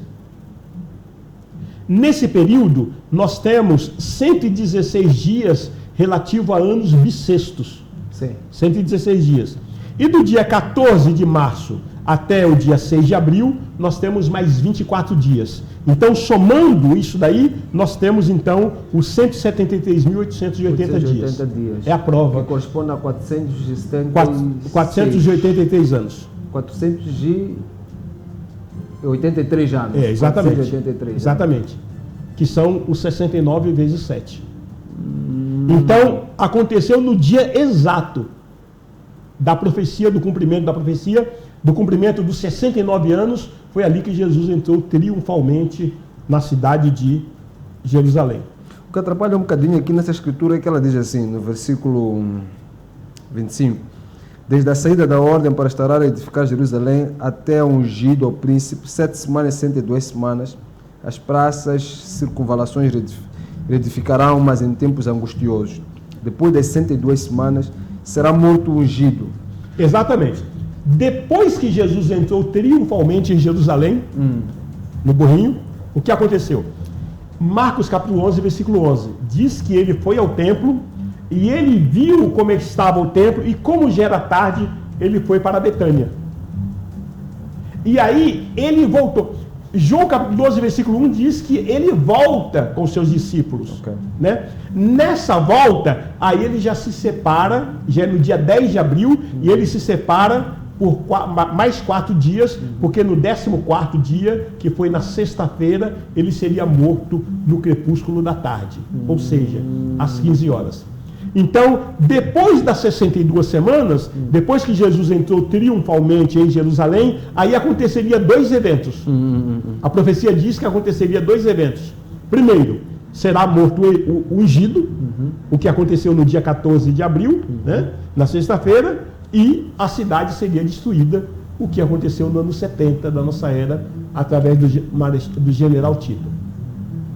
Nesse período, nós temos 116 dias relativo a anos bissextos. Sim. 116 dias. E do dia 14 de março até o dia 6 de abril, nós temos mais 24 dias. Então, somando isso daí, nós temos, então, os 173.880 dias. É a prova. Que corresponde a 483 anos. 483 anos. É, exatamente. 483 exatamente. Que são os 69 vezes 7. Então, aconteceu no dia exato da profecia, do cumprimento da profecia, do cumprimento dos 69 anos, foi ali que Jesus entrou triunfalmente na cidade de Jerusalém. O que atrapalha um bocadinho aqui nessa escritura é que ela diz assim, no versículo 25, desde a saída da ordem para restaurar e edificar Jerusalém até ungido ao príncipe, 7 semanas e 102 semanas, as praças, circunvalações reedificarão, mas em tempos angustiosos. Depois das 102 semanas, será morto ungido. Exatamente. Depois que Jesus entrou triunfalmente em Jerusalém, no burrinho, o que aconteceu? Marcos capítulo 11, versículo 11, diz que ele foi ao templo e ele viu como estava o templo e como já era tarde, ele foi para Betânia. E aí ele voltou. João capítulo 12, versículo 1 diz que ele volta com seus discípulos. Okay. Né? Nessa volta, aí ele já se separa, já é no dia 10 de abril, e ele se separa por mais 4 dias, porque no 14º dia, que foi na sexta-feira, ele seria morto no crepúsculo da tarde, ou seja, às 15 horas. Então, depois das 62 semanas, depois que Jesus entrou triunfalmente em Jerusalém, aí aconteceria 2 eventos. A profecia diz que aconteceria 2 eventos. Primeiro, será morto o ungido, o que aconteceu no dia 14 de abril, né, na sexta-feira, e a cidade seria destruída, o que aconteceu no ano 70 da nossa era, através do general Tito.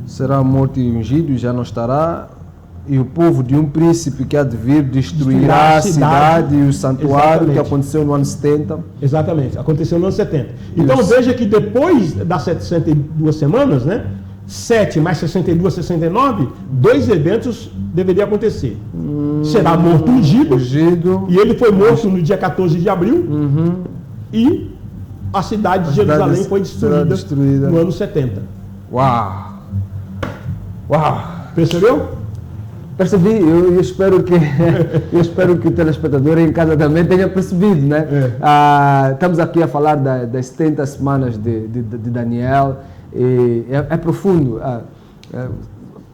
Será morto e ungido e já não estará... E o povo de um príncipe que há de vir destruirá a cidade e o santuário. Exatamente. Que aconteceu no ano 70. Exatamente, aconteceu no ano 70. Então veja que depois das 62 semanas, né, 7 mais 62, 69, 2 eventos deveriam acontecer. Será morto ungido, e ele foi morto no dia 14 de abril, e a cidade de Jerusalém foi destruída no ano 70. Uau! Uau! Percebeu? Percebi, eu espero que o telespectador em casa também tenha percebido, né? Estamos aqui a falar das 70 semanas de Daniel, e é profundo.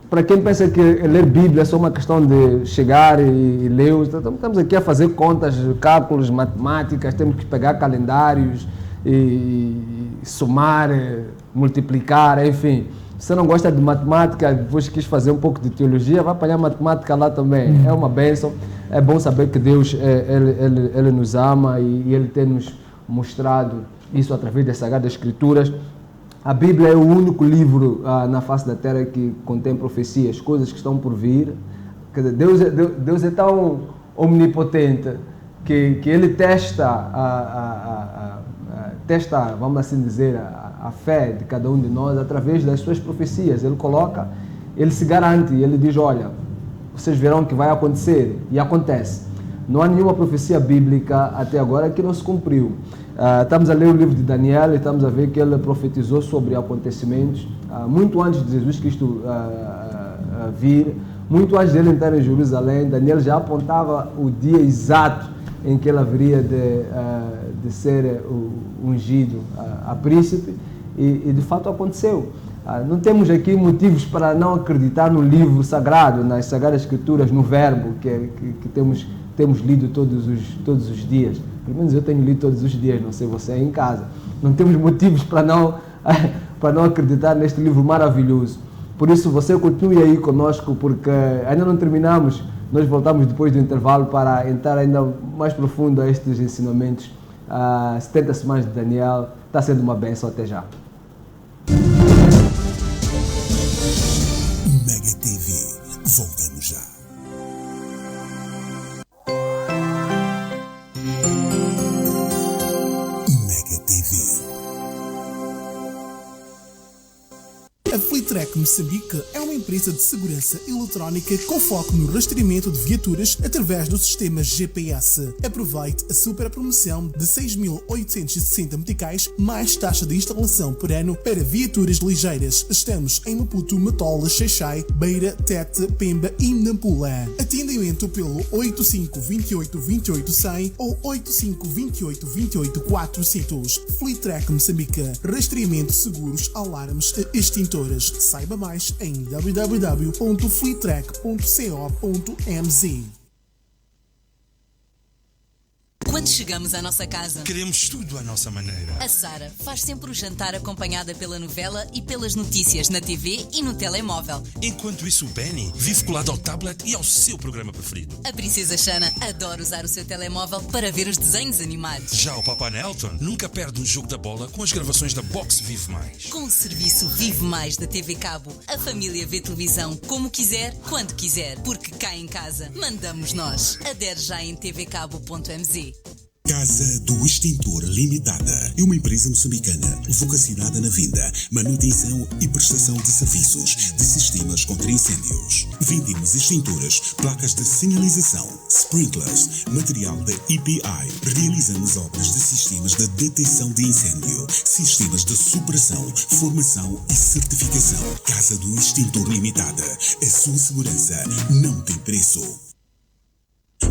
Para quem pensa que ler Bíblia é só uma questão de chegar e ler, estamos aqui a fazer contas, cálculos, matemáticas, temos que pegar calendários e somar, multiplicar, enfim. Se você não gosta de matemática, depois quis fazer um pouco de teologia, vai apanhar matemática lá também. É uma bênção. É bom saber que Deus ele nos ama e Ele tem nos mostrado isso através das Sagradas Escrituras. A Bíblia é o único livro na face da Terra que contém profecias, coisas que estão por vir. Quer dizer, Deus é tão omnipotente que Ele testa, vamos assim dizer, a fé de cada um de nós através das suas profecias. Ele coloca, ele se garante, ele diz, olha, vocês verão que vai acontecer, e acontece. Não há nenhuma profecia bíblica até agora que não se cumpriu. Estamos a ler o livro de Daniel e estamos a ver que ele profetizou sobre acontecimentos muito antes de Jesus Cristo vir, muito antes dele entrar em Jerusalém. Daniel já apontava o dia exato em que ele haveria de ser ungido a príncipe, e de fato aconteceu. Não temos aqui motivos para não acreditar no livro sagrado, nas Sagradas Escrituras, no verbo que temos lido todos os dias. Pelo menos eu tenho lido todos os dias, não sei você aí em casa. Não temos motivos para não acreditar neste livro maravilhoso. Por isso, você continue aí conosco, porque ainda não terminamos. Nós voltamos depois do intervalo para entrar ainda mais profundo a estes ensinamentos. 70 semanas de Daniel, está sendo uma bênção. Até já. Mega TV, voltamos já. Mega TV. A Fleetrack Moçambique é uma empresa de segurança eletrónica com foco no rastreamento de viaturas através do sistema GPS. Aproveite a super promoção de 6.860 meticais mais taxa de instalação por ano para viaturas ligeiras. Estamos em Maputo, Matola, Xaixai, Beira, Tete, Pemba e Nampula. Atendimento pelo 85 28 28 100 ou 85 28 28 400. Fleetrack Moçambique. Rastreamento, seguros, alarmes e extintores. Saiba mais em www.fleetrack.co.mz. Quando chegamos à nossa casa, Queremos tudo à nossa maneira. a Sara faz sempre o jantar acompanhada pela novela e pelas notícias na TV e no telemóvel. Enquanto isso, o Benny vive colado ao tablet e ao seu programa preferido. A princesa Xana adora usar o seu telemóvel para ver os desenhos animados. Já o Papá Nelton nunca perde um jogo da bola com as gravações da Box Vive Mais. Com o serviço Vive Mais da TV Cabo, a família vê televisão como quiser, quando quiser, porque cá em casa mandamos nós. Adere já em tvcabo.mz. Casa do Extintor Limitada é uma empresa moçambicana vocacionada na venda, manutenção e prestação de serviços de sistemas contra incêndios. Vendemos extintores, placas de sinalização, sprinklers, material da EPI. Realizamos obras de sistemas de detecção de incêndio, sistemas de supressão, formação e certificação. Casa do Extintor Limitada. A sua segurança não tem preço.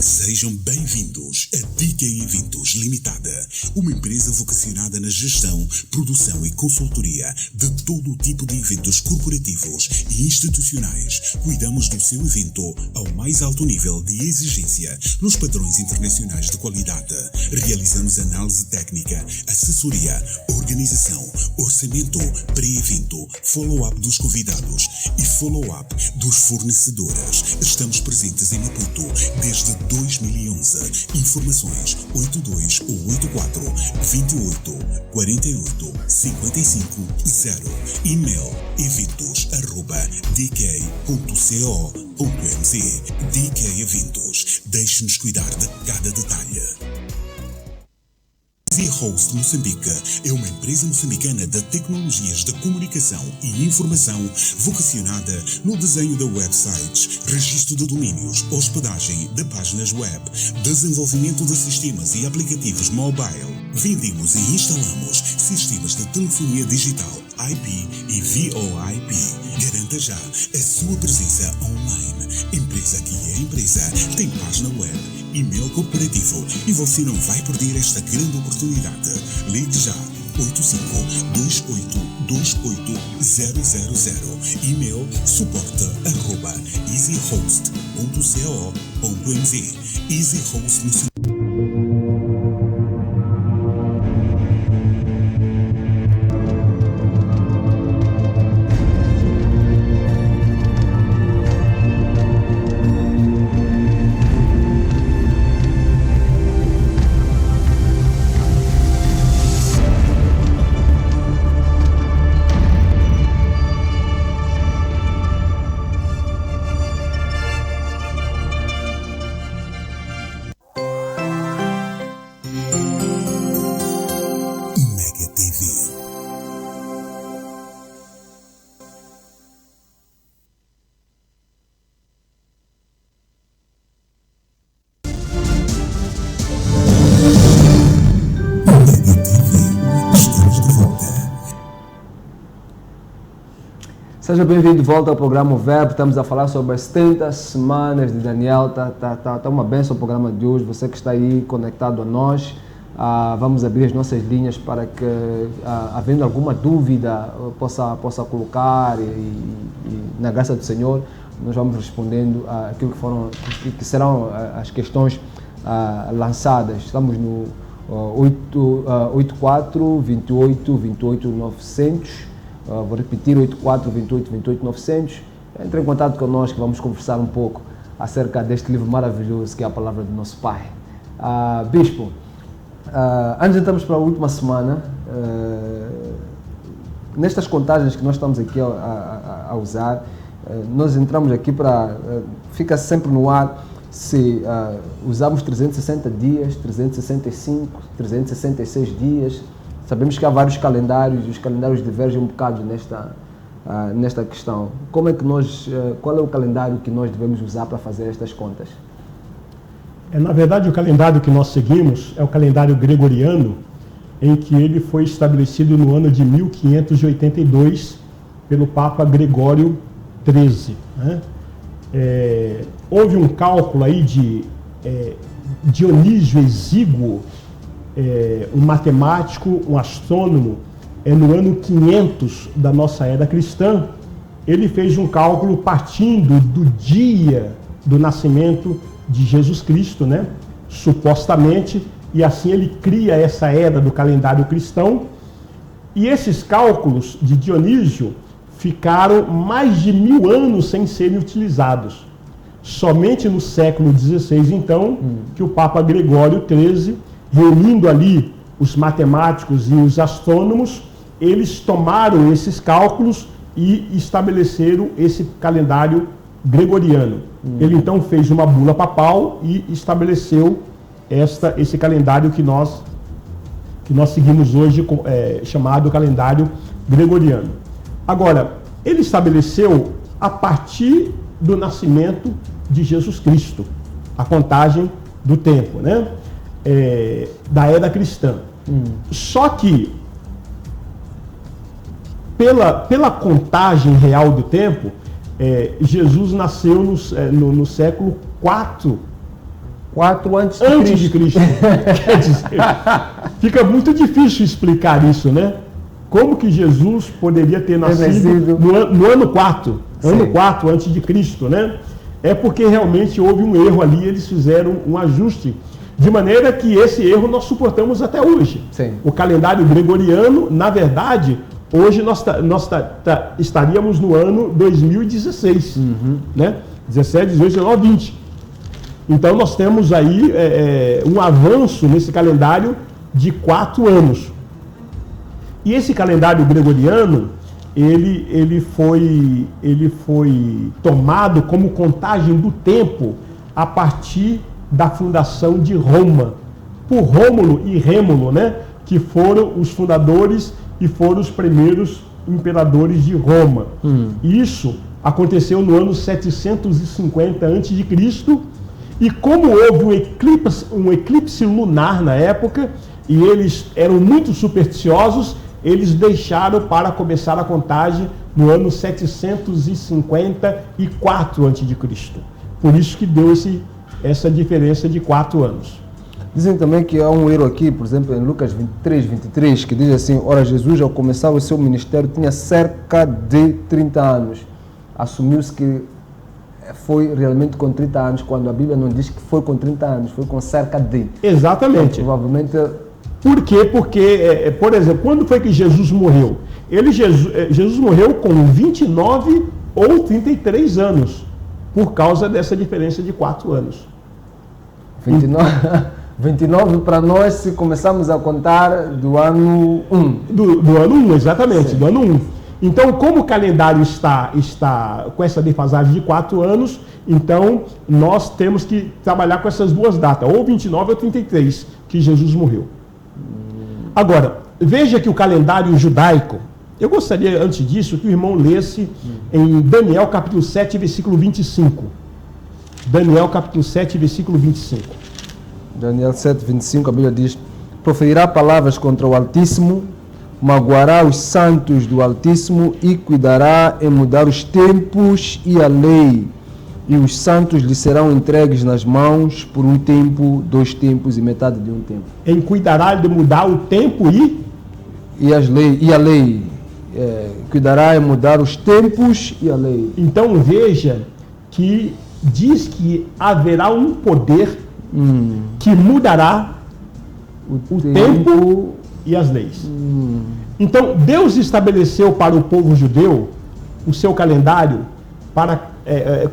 Sejam bem-vindos a DK Eventos Limitada, uma empresa vocacionada na gestão, produção e consultoria de todo o tipo de eventos corporativos e institucionais. Cuidamos do seu evento ao mais alto nível de exigência nos padrões internacionais de qualidade. Realizamos análise técnica, assessoria, organização, orçamento, pré-evento, follow-up dos convidados e follow-up dos fornecedores. Estamos presentes em Maputo desde 2011. Informações 82 ou 84 28 48 55 0. E-mail eventos@dk.co.mz. DK Eventos. Deixe-nos cuidar de cada detalhe. Easy Host Moçambique é uma empresa moçambicana de tecnologias de comunicação e informação vocacionada no desenho de websites, registro de domínios, hospedagem de páginas web, desenvolvimento de sistemas e aplicativos mobile. Vendemos e instalamos sistemas de telefonia digital, IP e VoIP. Garanta já a sua presença online. Empresa que é empresa tem página web, e-mail corporativo e você não vai perder esta grande oportunidade. Ligue já 8528288000. E-mail suporte@easyhost.co.mz. Easy Host Moçambique. Seja bem-vindo de volta ao programa O Verbo. Estamos a falar sobre as 70 semanas de Daniel. Tá uma benção o programa de hoje. Você que está aí conectado a nós. vamos abrir as nossas linhas para que, havendo alguma dúvida, possa colocar e na graça do Senhor, nós vamos respondendo aquilo que serão as questões lançadas. Estamos no 84 28 28 900. Vou repetir, 84 28 28 900. Entre em contato conosco que vamos conversar um pouco acerca deste livro maravilhoso que é a Palavra do Nosso Pai. Bispo, antes de entrarmos para a última semana, nestas contagens que nós estamos aqui a usar, nós entramos aqui para... fica sempre no ar se usamos 360 dias, 365, 366 dias. Sabemos que há vários calendários e os calendários divergem um bocado nesta questão. Qual é o calendário que nós devemos usar para fazer estas contas? Na verdade, o calendário que nós seguimos é o calendário gregoriano, em que ele foi estabelecido no ano de 1582 pelo Papa Gregório XIII. Né? Houve um cálculo aí de Dionísio Exíguo, um matemático, um astrônomo, no ano 500 da nossa era cristã. Ele fez um cálculo partindo do dia do nascimento de Jesus Cristo, né? Supostamente, e assim ele cria essa era do calendário cristão. E esses cálculos de Dionísio ficaram mais de 1000 anos sem serem utilizados. Somente no século XVI, então, que o Papa Gregório XIII, reunindo ali os matemáticos e os astrônomos, eles tomaram esses cálculos e estabeleceram esse calendário gregoriano. Ele então fez uma bula papal e estabeleceu esse calendário que nós seguimos hoje, chamado calendário gregoriano. Agora, ele estabeleceu a partir do nascimento de Jesus Cristo, a contagem do tempo, né? Da era cristã. Só que, pela contagem real do tempo, Jesus nasceu no século IV. 4 antes de Cristo. Quer dizer, fica muito difícil explicar isso, né? Como que Jesus poderia ter nascido no ano 4, ano 4 antes de Cristo, né? É porque realmente houve um erro ali, eles fizeram um ajuste, de maneira que esse erro nós suportamos até hoje. Sim. O calendário gregoriano, na verdade, hoje nós estaríamos no ano 2016, né? 17, 18, 19, 20. Então nós temos aí um avanço nesse calendário de 4 anos. E esse calendário gregoriano, ele foi tomado como contagem do tempo a partir da fundação de Roma, por Rômulo e Rêmulo, né? Que foram os fundadores e foram os primeiros imperadores de Roma. Isso aconteceu no ano 750 a.C., e como houve um eclipse lunar na época, e eles eram muito supersticiosos, eles deixaram para começar a contagem no ano 754 a.C. Por isso que deu essa diferença de 4 anos. Dizem também que há um erro aqui, por exemplo, em Lucas 23, 23, que diz assim: ora, Jesus, ao começar o seu ministério, tinha cerca de 30 anos. Assumiu-se que foi realmente com 30 anos, quando a Bíblia não diz que foi com 30 anos, foi com cerca de. Exatamente. Então, provavelmente... Por quê? Porque, por exemplo, quando foi que Jesus morreu? Jesus morreu com 29 ou 33 anos, por causa dessa diferença de 4 anos. 29 para nós, se começarmos a contar do ano 1. Do ano 1, exatamente, Sim. do ano 1. Então, como o calendário está com essa defasagem de 4 anos, então nós temos que trabalhar com essas duas datas, ou 29 ou 33, que Jesus morreu. Agora, veja que o calendário judaico, eu gostaria, antes disso, que o irmão lesse em Daniel capítulo 7, versículo 25. Daniel capítulo 7, versículo 25. Daniel 7, 25, a Bíblia diz: proferirá palavras contra o Altíssimo, magoará os santos do Altíssimo e cuidará em mudar os tempos e a lei. E os santos lhe serão entregues nas mãos por um tempo, 2 tempos e metade de um tempo. Em cuidará de mudar o tempo E a lei cuidará em mudar os tempos e a lei. Então veja que diz que haverá um poder que mudará o tempo e as leis. Então Deus estabeleceu para o povo judeu o seu calendário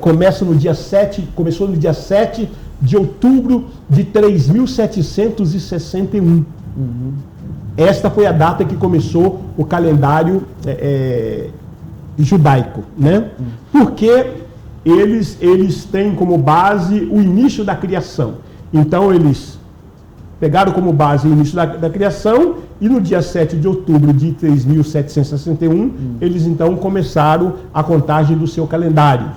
começou no dia 7 de outubro de 3761. Esta foi a data que começou o calendário judaico, né? Porque eles têm como base o início da criação. Então eles pegaram como base o início da criação e no dia 7 de outubro de 3761, eles então começaram a contagem do seu calendário.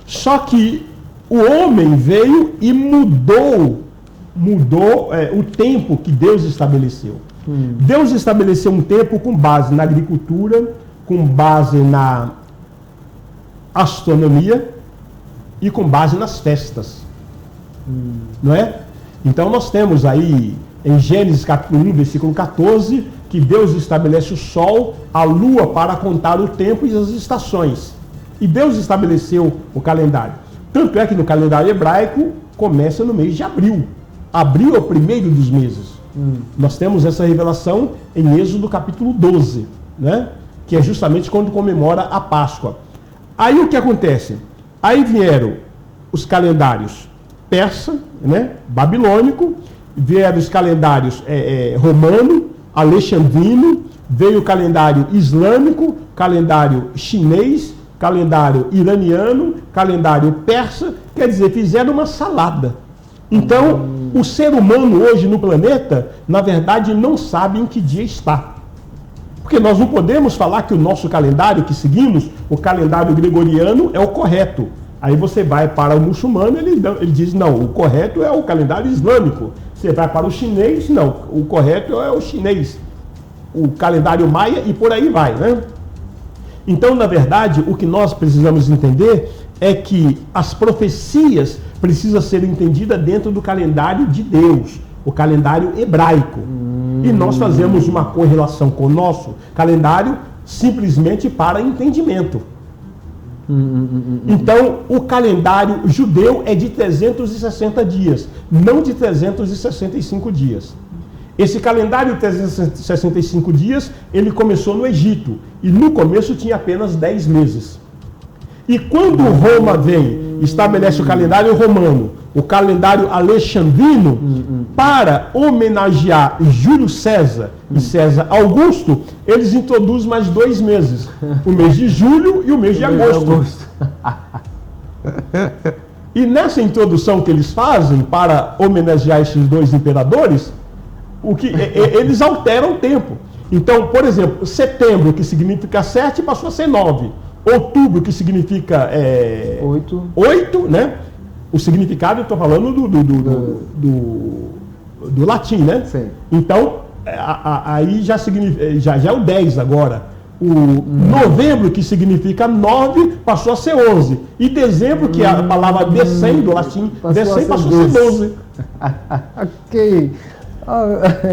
Só que o homem veio e mudou o tempo que Deus estabeleceu. Deus estabeleceu um tempo com base na agricultura, com base na astronomia e com base nas festas. Não é? Então nós temos aí em Gênesis capítulo 1, versículo 14, que Deus estabelece o sol, a lua para contar o tempo e as estações. E Deus estabeleceu o calendário. Tanto é que no calendário hebraico começa no mês de abril. Abril é o primeiro dos meses. Nós temos essa revelação em Êxodo capítulo 12, né? Que é justamente quando comemora a Páscoa. Aí o que acontece? Aí vieram os calendários persa, né? Babilônico, vieram os calendários romano, alexandrino, veio o calendário islâmico, calendário chinês, calendário iraniano, calendário persa, quer dizer, fizeram uma salada. Então, o ser humano hoje no planeta, na verdade, não sabe em que dia está. Porque nós não podemos falar que o nosso calendário que seguimos, o calendário gregoriano, é o correto. Aí você vai para o muçulmano, ele diz, não, o correto é o calendário islâmico. Você vai para o chinês, não, o correto é o chinês. O calendário maia e por aí vai, né? Então, na verdade, o que nós precisamos entender é que as profecias precisam ser entendidas dentro do calendário de Deus, o calendário hebraico. E nós fazemos uma correlação com o nosso calendário simplesmente para entendimento. Então, o calendário judeu é de 360 dias, não de 365 dias. Esse calendário de 365 dias, ele começou no Egito, e no começo tinha apenas 10 meses. E quando Roma vem, estabelece o calendário romano, o calendário alexandrino, para homenagear Júlio César e César Augusto, eles introduzem mais 2 meses, o mês de julho e o mês de agosto. E nessa introdução que eles fazem para homenagear esses 2 imperadores, eles alteram o tempo. Então, por exemplo, setembro, que significa 7, passou a ser 9. Outubro, que significa 8, né? O significado, eu estou falando do latim, né? Sim. Então, aí já é o 10 agora. O novembro, que significa 9, passou a ser 11. E dezembro, que é a palavra decem, do latim, decem, passou a ser 12. Ok.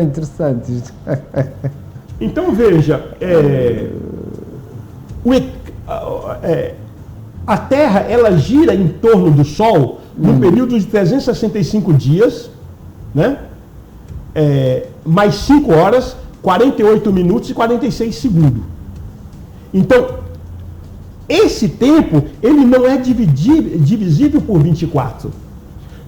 Interessante isso. Então, veja, a Terra, ela gira em torno do Sol no período de 365 dias, né? Mais 5 horas, 48 minutos e 46 segundos. Então, esse tempo, ele não é divisível por 24.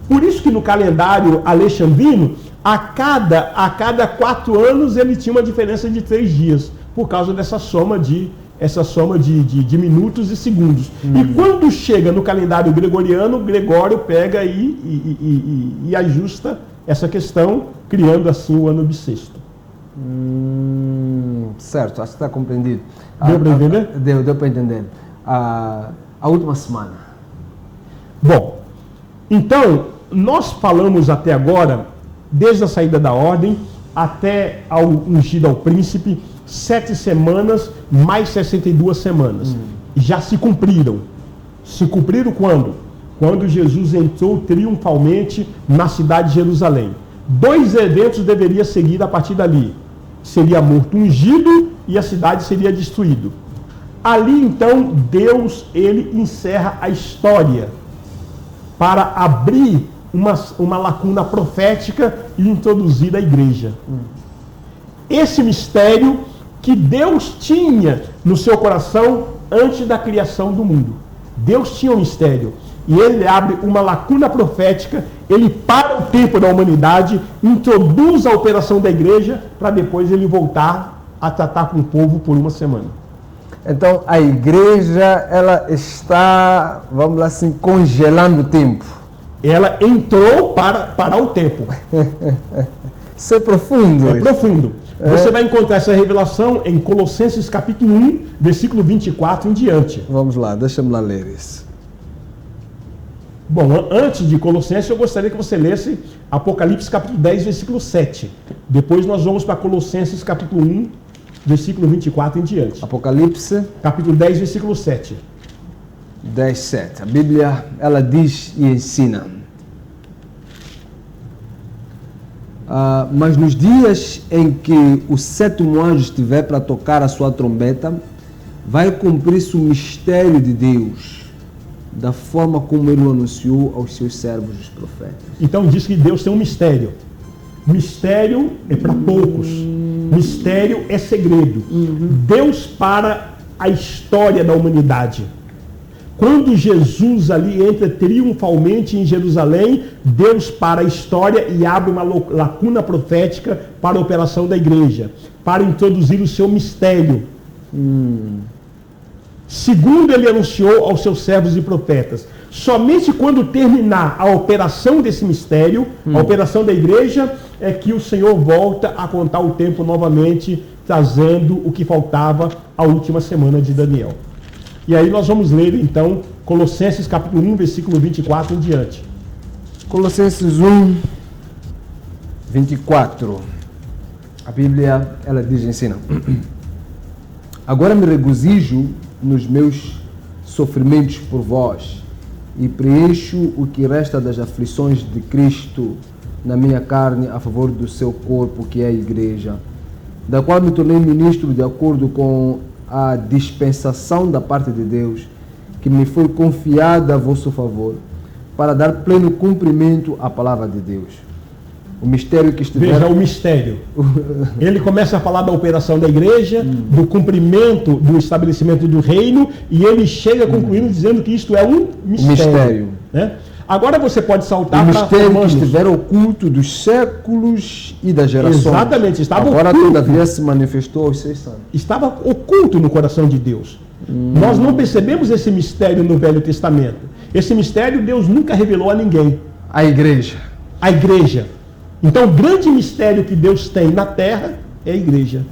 Por isso que no calendário alexandrino, a cada 4 anos, ele tinha uma diferença de 3 dias, por causa dessa soma de minutos e segundos. E quando chega no calendário gregoriano, Gregório pega e ajusta essa questão, criando assim o ano bissexto. Certo, acho que está compreendido. Deu para entender? Deu para entender. A última semana. Bom, então, nós falamos até agora, desde a saída da ordem até ao ungido ao príncipe, 7 semanas mais 62 semanas. Já se cumpriram. se cumpriram quando? Quando Jesus entrou triunfalmente na cidade de Jerusalém. 2 eventos deveriam seguir a partir dali. Seria morto ungido e a cidade seria destruída. Ali então Deus ele encerra a história para abrir uma lacuna profética e introduzir a igreja. Esse mistério que Deus tinha no seu coração antes da criação do mundo. Deus tinha um mistério. E ele abre uma lacuna profética, ele para o tempo da humanidade, introduz a operação da igreja, para depois ele voltar a tratar com o povo por uma semana. Então, a igreja, ela está, vamos lá assim, congelando o tempo. Ela entrou para parar o tempo. Isso é profundo. É profundo. Você vai encontrar essa revelação em Colossenses capítulo 1, versículo 24 em diante. Vamos lá, deixa-me lá ler isso. Bom, antes de Colossenses, eu gostaria que você lesse Apocalipse capítulo 10, versículo 7. Depois nós vamos para Colossenses capítulo 1, versículo 24 em diante. Apocalipse capítulo 10, versículo 7. 10, 7. A Bíblia, ela diz e ensina. Mas nos dias em que o 7º anjo estiver para tocar a sua trombeta, vai cumprir-se o mistério de Deus, da forma como ele o anunciou aos seus servos, os profetas. Então diz que Deus tem um mistério. Mistério é para poucos. Mistério é segredo. Deus para a história da humanidade. Quando Jesus ali entra triunfalmente em Jerusalém, Deus para a história e abre uma lacuna profética para a operação da igreja, para introduzir o seu mistério. Segundo ele anunciou aos seus servos e profetas. Somente quando terminar a operação desse mistério, a operação da igreja, é que o Senhor volta a contar o tempo novamente, trazendo o que faltava a última semana de Daniel. E aí nós vamos ler então Colossenses capítulo 1, versículo 24 em diante. Colossenses 1, 24. A Bíblia, ela diz e ensina. Agora me regozijo nos meus sofrimentos por vós e preencho o que resta das aflições de Cristo na minha carne a favor do seu corpo, que é a igreja, da qual me tornei ministro de acordo com a dispensação da parte de Deus, que me foi confiada a vosso favor, para dar pleno cumprimento à palavra de Deus. O mistério que estiver... Veja o mistério. Ele começa a falar da operação da igreja, do cumprimento do estabelecimento do reino, e ele chega concluindo dizendo que isto é um mistério. Né? Agora você pode saltar para o mistério que estiver oculto dos séculos e das gerações. Exatamente. Estava agora oculto. Todavia se manifestou aos 6 anos. Estava oculto no coração de Deus. Nós não percebemos esse mistério no Velho Testamento. Esse mistério Deus nunca revelou a ninguém. A igreja. A igreja. Então o grande mistério que Deus tem na terra é a igreja.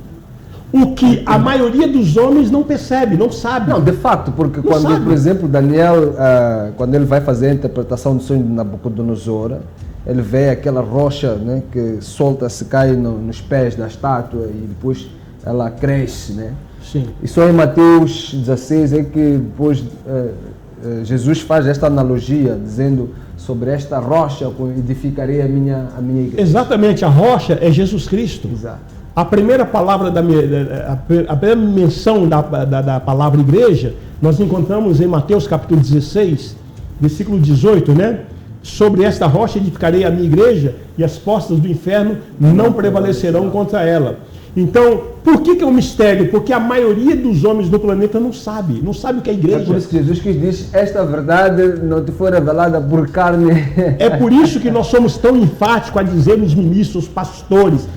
O que a maioria dos homens não percebe, não sabe. Não, de fato, porque quando, sabe. Por exemplo, Daniel, quando ele vai fazer a interpretação do sonho de Nabucodonosor, ele vê aquela rocha, né, que solta-se, cai nos pés da estátua e depois ela cresce, né? Sim. E só em Mateus 16 é que depois Jesus faz esta analogia, dizendo: sobre esta rocha edificarei a minha igreja. Exatamente, a rocha é Jesus Cristo. Exato. A primeira palavra a primeira menção da palavra igreja, nós encontramos em Mateus capítulo 16, versículo 18, né? Sobre esta rocha edificarei a minha igreja e as portas do inferno não prevalecerão contra ela. Então, por que é um mistério? Porque a maioria dos homens do planeta não sabe o que é igreja. É por isso que Jesus diz: esta verdade não te foi revelada por carne. É por isso que nós somos tão enfáticos a dizer os ministros, os pastores: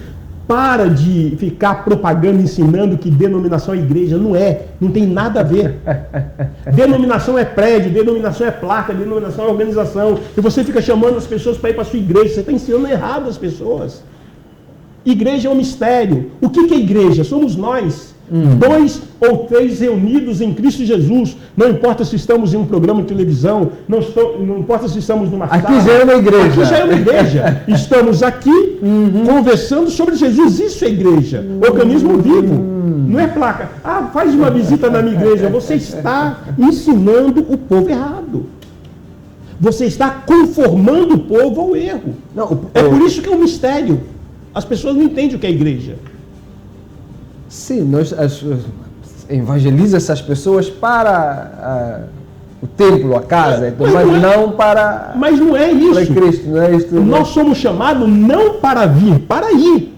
para de ficar propagando, ensinando que denominação é igreja. Não tem nada a ver. Denominação é prédio, denominação é placa, denominação é organização. E você fica chamando as pessoas para ir para a sua igreja. Você está ensinando errado as pessoas. Igreja é um mistério. O que é igreja? Somos nós. 2 ou 3 reunidos em Cristo Jesus. Não importa se estamos em um programa de televisão, não importa se estamos numa sala. Aqui já é uma igreja. Aqui já é uma igreja. Estamos aqui conversando sobre Jesus. Isso é igreja. Organismo vivo. Não é placa. Ah, faz uma visita na minha igreja. Você está ensinando o povo errado. Você está conformando o povo ao erro. É por isso que é um mistério. As pessoas não entendem o que é igreja. Sim, evangeliza essas pessoas para o templo, a casa, mas não é isso. Para Cristo, não é isto. Nós somos chamados não para vir, para ir.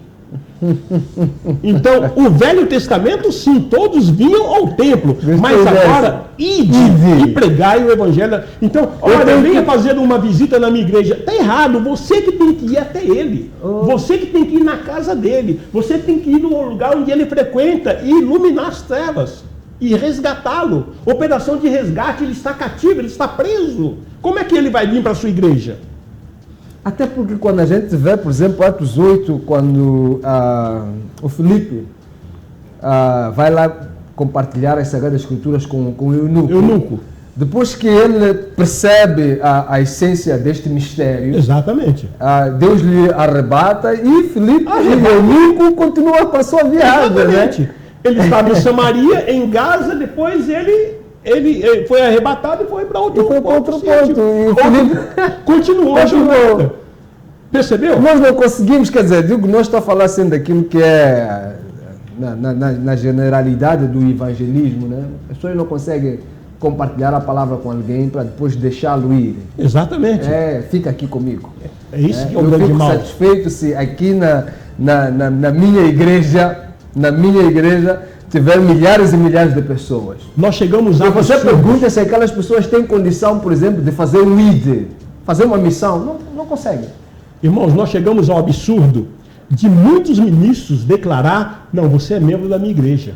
Então, o Velho Testamento, sim, todos vinham ao templo, mas agora, ide e pregai o Evangelho. Então, olha, venha fazer uma visita na minha igreja. Está errado, você que tem que ir até ele. Você que tem que ir na casa dele. Você tem que ir no lugar onde ele frequenta e iluminar as trevas e resgatá-lo. Operação de resgate, ele está cativo, ele está preso. Como é que ele vai vir para a sua igreja? Até porque quando a gente vê, por exemplo, Atos 8, quando o Filipe vai lá compartilhar as Sagradas Escrituras com o eunuco. Depois que ele percebe a essência deste mistério, exatamente, Deus lhe arrebata e Filipe e o eunuco continuam com a sua viagem. Exatamente. Né? Ele estava em Samaria, em Gaza, depois ele foi arrebatado e foi para outro ponto. E o Filipe continuou. Percebeu? Nós não conseguimos, quer dizer, nós estamos a falar assim daquilo que é na generalidade do evangelismo, né? As pessoas não conseguem compartilhar a palavra com alguém para depois deixá-lo ir. Exatamente. Fica aqui comigo. É isso que é o grande mal. Eu fico satisfeito se aqui na minha igreja, tiver milhares e milhares de pessoas. Nós chegamos a... Você pergunta se aquelas pessoas têm condição, por exemplo, de fazer um ID, fazer uma missão. Não conseguem. Irmãos, nós chegamos ao absurdo de muitos ministros declarar: não, você é membro da minha igreja.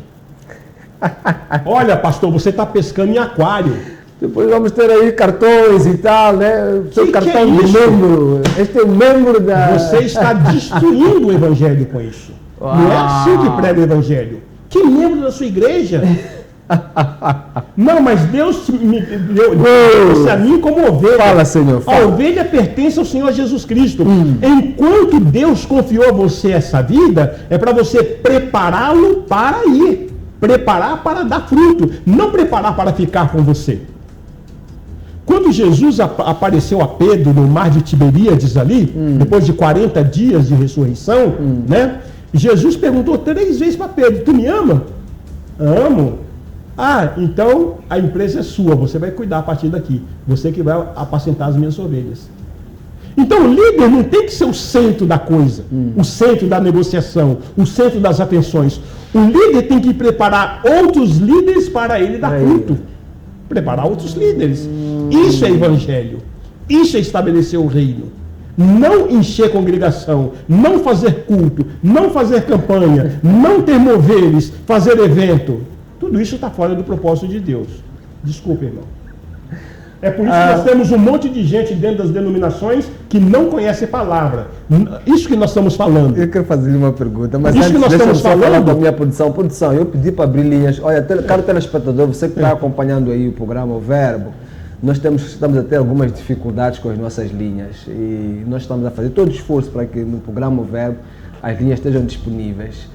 Olha, pastor, você está pescando em aquário. Depois vamos ter aí cartões e tal, né? Seu cartão de membro. Este é o membro da... Você está destruindo o evangelho com isso. Não é assim que prega o evangelho. Que membro da sua igreja? Não, mas Deus me deu a mim como ovelha. Fala, Senhor. Fala. A ovelha pertence ao Senhor Jesus Cristo. Enquanto Deus confiou a você essa vida, é para você prepará-lo para ir. Preparar para dar fruto. Não preparar para ficar com você. Quando Jesus apareceu a Pedro no mar de Tiberíades ali, depois de 40 dias de ressurreição, né? Jesus perguntou 3 vezes para Pedro: tu me ama? Amo. Então a empresa é sua, você vai cuidar a partir daqui. Você que vai apacentar as minhas ovelhas. Então o líder não tem que ser o centro da coisa, o centro da negociação, o centro das atenções. O líder tem que preparar outros líderes para ele dar fruto. Preparar outros líderes. Isso é evangelho. Isso é estabelecer o reino. Não encher congregação, não fazer culto, não fazer campanha, não ter moveres, fazer evento. Tudo isso está fora do propósito de Deus. Desculpa, irmão. É por isso que nós temos um monte de gente dentro das denominações que não conhece a palavra. Isso que nós estamos falando. Eu quero fazer uma pergunta, mas isso antes, que nós estamos falando da minha produção. Produção, eu pedi para abrir linhas. Olha, caro telespectador, você que está acompanhando aí o programa O Verbo, nós estamos a ter algumas dificuldades com as nossas linhas e nós estamos a fazer todo o esforço para que no programa O Verbo as linhas estejam disponíveis.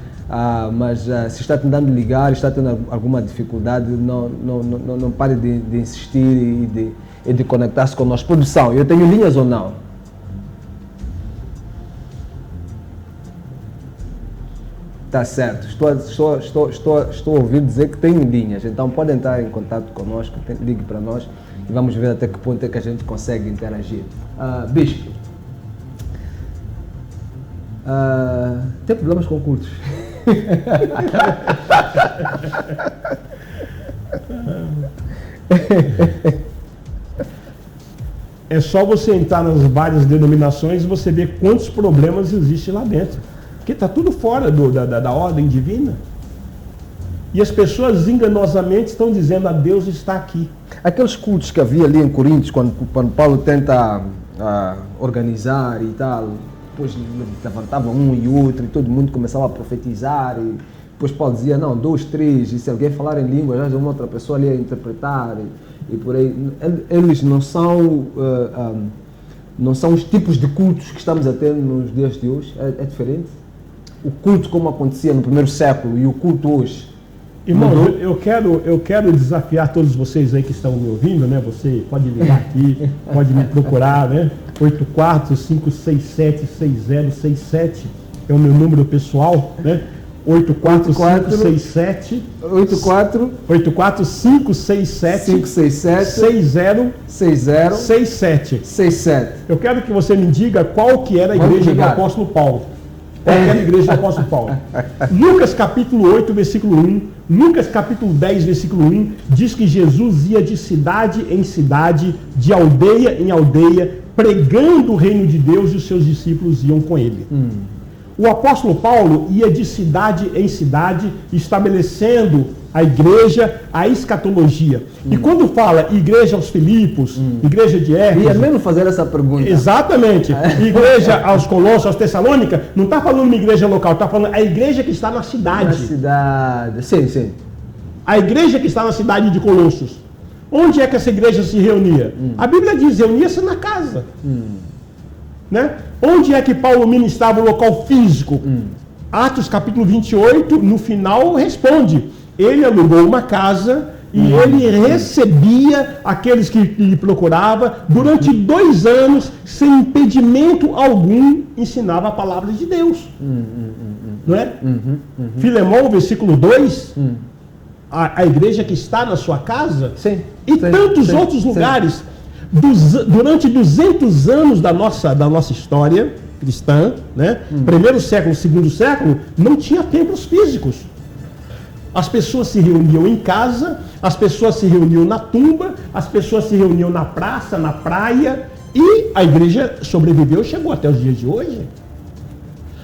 Mas se está tentando ligar, está tendo alguma dificuldade, não pare de insistir e de conectar-se conosco. Produção, eu tenho linhas ou não? Tá certo, estou a ouvir dizer que tem linhas, então pode entrar em contato conosco, ligue para nós e vamos ver até que ponto é que a gente consegue interagir. Bispo, tem problemas com cultos? É só você entrar nas várias denominações e você ver quantos problemas existem lá dentro. Porque está tudo fora da ordem divina. E as pessoas enganosamente estão dizendo: a Deus está aqui. Aqueles cultos que havia ali em Coríntios, quando Paulo tenta organizar e tal, depois levantava um e outro e todo mundo começava a profetizar e depois Paulo dizia: não, 2, 3, e se alguém falar em língua, já uma outra pessoa ali a interpretar e por aí. Eles não são os tipos de cultos que estamos a ter nos dias de hoje. É diferente. O culto como acontecia no primeiro século e o culto hoje Irmão, eu quero desafiar todos vocês aí que estão me ouvindo, né? Você pode ligar aqui, pode me procurar, né? 84-567-6067 é o meu número pessoal, né? 84-567 6067. Eu quero que você me diga qual que era a igreja do apóstolo Paulo. Qual que era a igreja do apóstolo Paulo? Lucas capítulo 8, versículo 1, Lucas capítulo 10, versículo 1, diz que Jesus ia de cidade em cidade, de aldeia em aldeia, pregando o reino de Deus, e os seus discípulos iam com ele. O apóstolo Paulo ia de cidade em cidade, estabelecendo a igreja, a escatologia. E quando fala igreja aos Filipos, igreja de Éfeso... Ia mesmo fazer essa pergunta. Exatamente. Igreja aos Colossos, aos Tessalônica, não está falando uma igreja local, está falando a igreja que está na cidade. Na cidade, sim. A igreja que está na cidade de Colossos. Onde é que essa igreja se reunia? A Bíblia diz, reunia-se na casa. Né? Onde é que Paulo ministrava o local físico? Atos capítulo 28, no final, responde. Ele alugou uma casa e ele recebia aqueles que lhe procuravam. Durante 2 anos, sem impedimento algum, ensinava a palavra de Deus. Não é? Filemão, versículo 2, a igreja que está na sua casa, tantos outros lugares. Durante 200 anos da nossa história cristã, né? Primeiro século, segundo século, não tinha templos físicos. As pessoas se reuniam em casa, as pessoas se reuniam na tumba, as pessoas se reuniam na praça, na praia, e a igreja sobreviveu e chegou até os dias de hoje.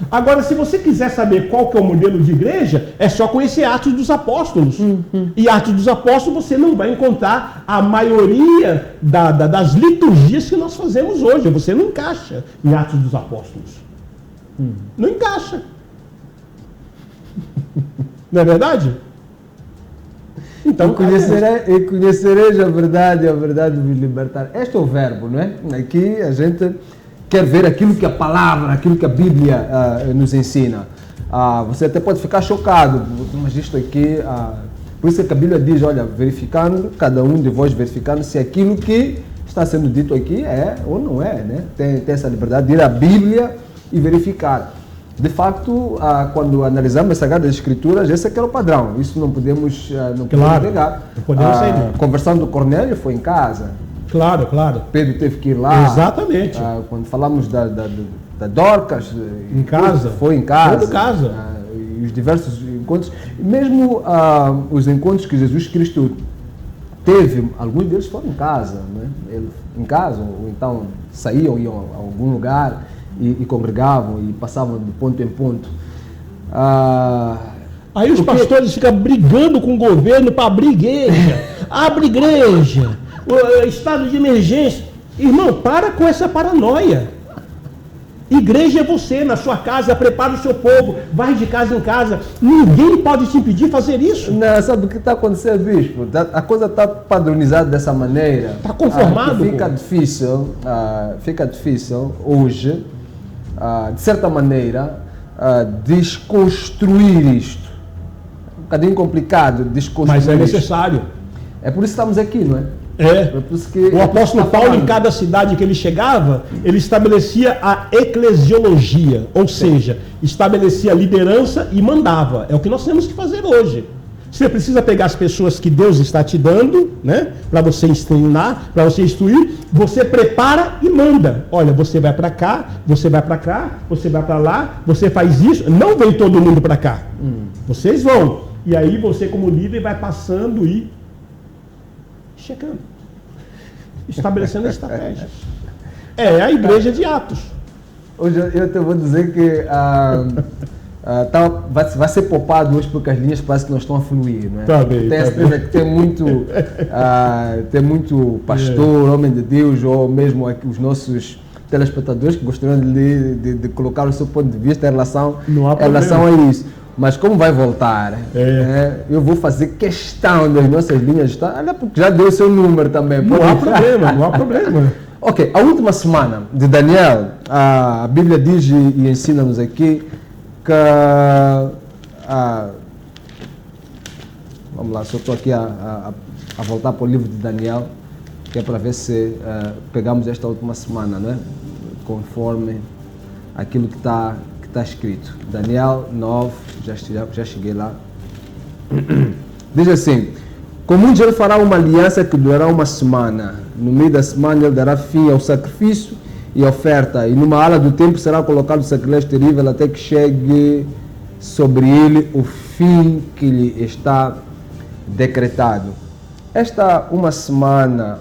Agora, se você quiser saber qual que é o modelo de igreja, é só conhecer Atos dos Apóstolos. E Atos dos Apóstolos você não vai encontrar a maioria das liturgias que nós fazemos hoje. Você não encaixa em Atos dos Apóstolos. Não encaixa. Não é verdade? Então, conhecereis a verdade vos libertar. Este é o verbo, não é? Aqui a gente quer ver aquilo que a palavra, aquilo que a Bíblia nos ensina. Você até pode ficar chocado, mas isto aqui... por isso é que a Bíblia diz, olha, verificando, cada um de vós verificando se aquilo que está sendo dito aqui é ou não é, né? Tem essa liberdade de ir à Bíblia e verificar. De facto, quando analisamos as Sagradas Escrituras, esse é que era o padrão. Isso não podemos negar. Não podemos sair. Conversando com Cornélio foi em casa. Claro. Pedro teve que ir lá. Exatamente. Quando falamos da Dorcas, em casa. Foi em casa. Foi em casa. E os diversos encontros. Mesmo os encontros que Jesus Cristo teve, alguns deles foram em casa. Né? Em casa, ou então saíam, iam a algum lugar e congregavam e passavam de ponto em ponto. Aí os pastores ficam brigando com o governo para abrir igreja. Abre igreja. Estado de emergência. Irmão, para com essa paranoia. Igreja é você, na sua casa, prepara o seu povo, vai de casa em casa. Ninguém pode te impedir de fazer isso. Não, sabe o que está acontecendo, bispo? A coisa está padronizada dessa maneira. Está conformado. Fica difícil hoje, de certa maneira, desconstruir isto. Um bocadinho complicado desconstruir. Mas é necessário. É por isso que estamos aqui, não é? O apóstolo Paulo, em cada cidade que ele chegava, ele estabelecia a eclesiologia, ou seja, estabelecia a liderança e mandava. É o que nós temos que fazer hoje. Você precisa pegar as pessoas que Deus está te dando, né, para você ensinar, para você instruir, você prepara e manda. Olha, você vai para cá, você vai para cá, você vai para lá, você faz isso. Não vem todo mundo para cá. Vocês vão. E aí você, como líder, vai passando e checando, estabelecendo estratégias. É a igreja de Atos. Hoje eu te vou dizer que vai ser poupado hoje porque as linhas parece que não estão a fluir, não é? Tá bem, tem certeza que tem muito pastor, homem de Deus, ou mesmo aqui, os nossos telespectadores que gostariam de colocar o seu ponto de vista em relação a isso. Mas como vai voltar, eu vou fazer questão das nossas linhas, porque já deu o seu número também. Não há problema. Ok, a última semana de Daniel, a Bíblia diz e ensina-nos aqui que Vamos lá, só estou aqui a voltar para o livro de Daniel, que é para ver se pegamos esta última semana, né? Conforme aquilo que está escrito. Daniel 9, já cheguei lá. Diz assim: com muitos ele fará uma aliança que durará uma semana. No meio da semana ele dará fim ao sacrifício e oferta, e numa ala do tempo será colocado o sacrilégio terrível até que chegue sobre ele o fim que lhe está decretado. Esta uma semana,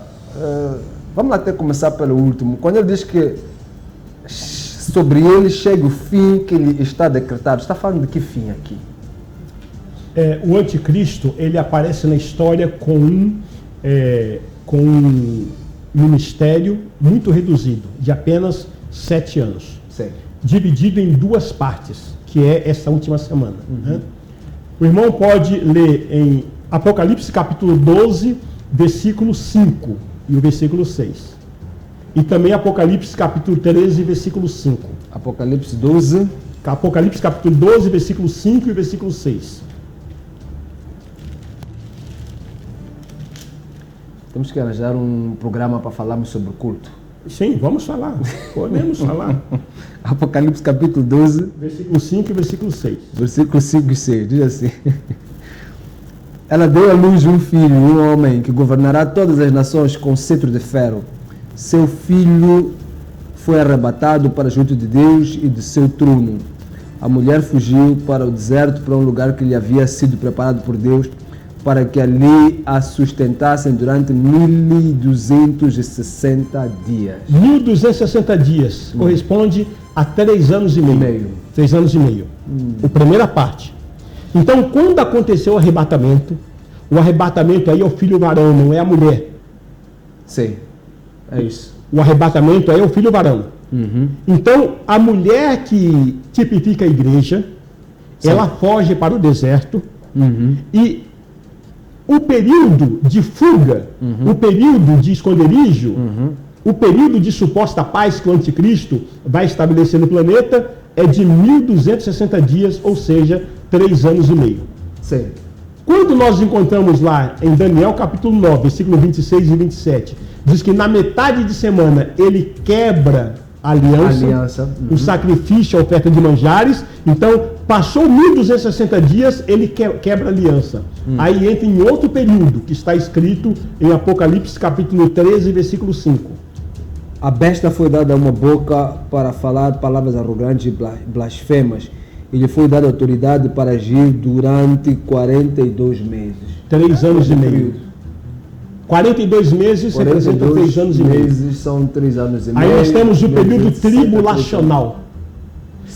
vamos até começar pelo último, quando ele diz que sobre ele chega o fim que lhe está decretado, está falando de que fim aqui? O anticristo, ele aparece na história com um ministério muito reduzido, de apenas 7 anos. Sim. Dividido em 2 partes, que é essa última semana. Né? O irmão pode ler em Apocalipse capítulo 12, versículo 5 e o versículo 6. E também Apocalipse capítulo 13, versículo 5. Apocalipse 12. Apocalipse capítulo 12, versículo 5 e versículo 6. Temos que arranjar um programa para falarmos sobre o culto. Sim, vamos falar. Podemos falar. Apocalipse capítulo 12. Versículo 5 e versículo 6. Versículo 5 e 6. Diz assim: ela deu à luz um filho, um homem, que governará todas as nações com cetro de ferro. Seu filho foi arrebatado para junto de Deus e de seu trono. A mulher fugiu para o deserto, para um lugar que lhe havia sido preparado por Deus, para que ali a sustentassem durante 1260 dias. 1260 dias corresponde a 3 anos e meio. 3 anos e meio. A primeira parte. Então, quando aconteceu o arrebatamento aí é o filho varão, não é a mulher. Sim, é isso. O arrebatamento aí é o filho varão. Então, a mulher que tipifica a igreja, ela foge para o deserto e o período de fuga, o período de esconderijo, o período de suposta paz que o anticristo vai estabelecer no planeta é de 1260 dias, ou seja, 3 anos e meio. Sim. Quando nós encontramos lá em Daniel capítulo 9, versículo 26 e 27, diz que na metade de semana ele quebra a aliança. O sacrifício, a oferta de manjares. Então, passou 1260 dias, ele quebra a aliança. Aí entra em outro período, que está escrito em Apocalipse capítulo 13, versículo 5. A besta foi dada uma boca para falar palavras arrogantes e blasfemas, e lhe foi dada autoridade para agir durante 42 meses. 3 anos e meio. 42 meses representa 3 anos e meio. Meses são 3 anos e meio. Aí nós temos o período tribulacional.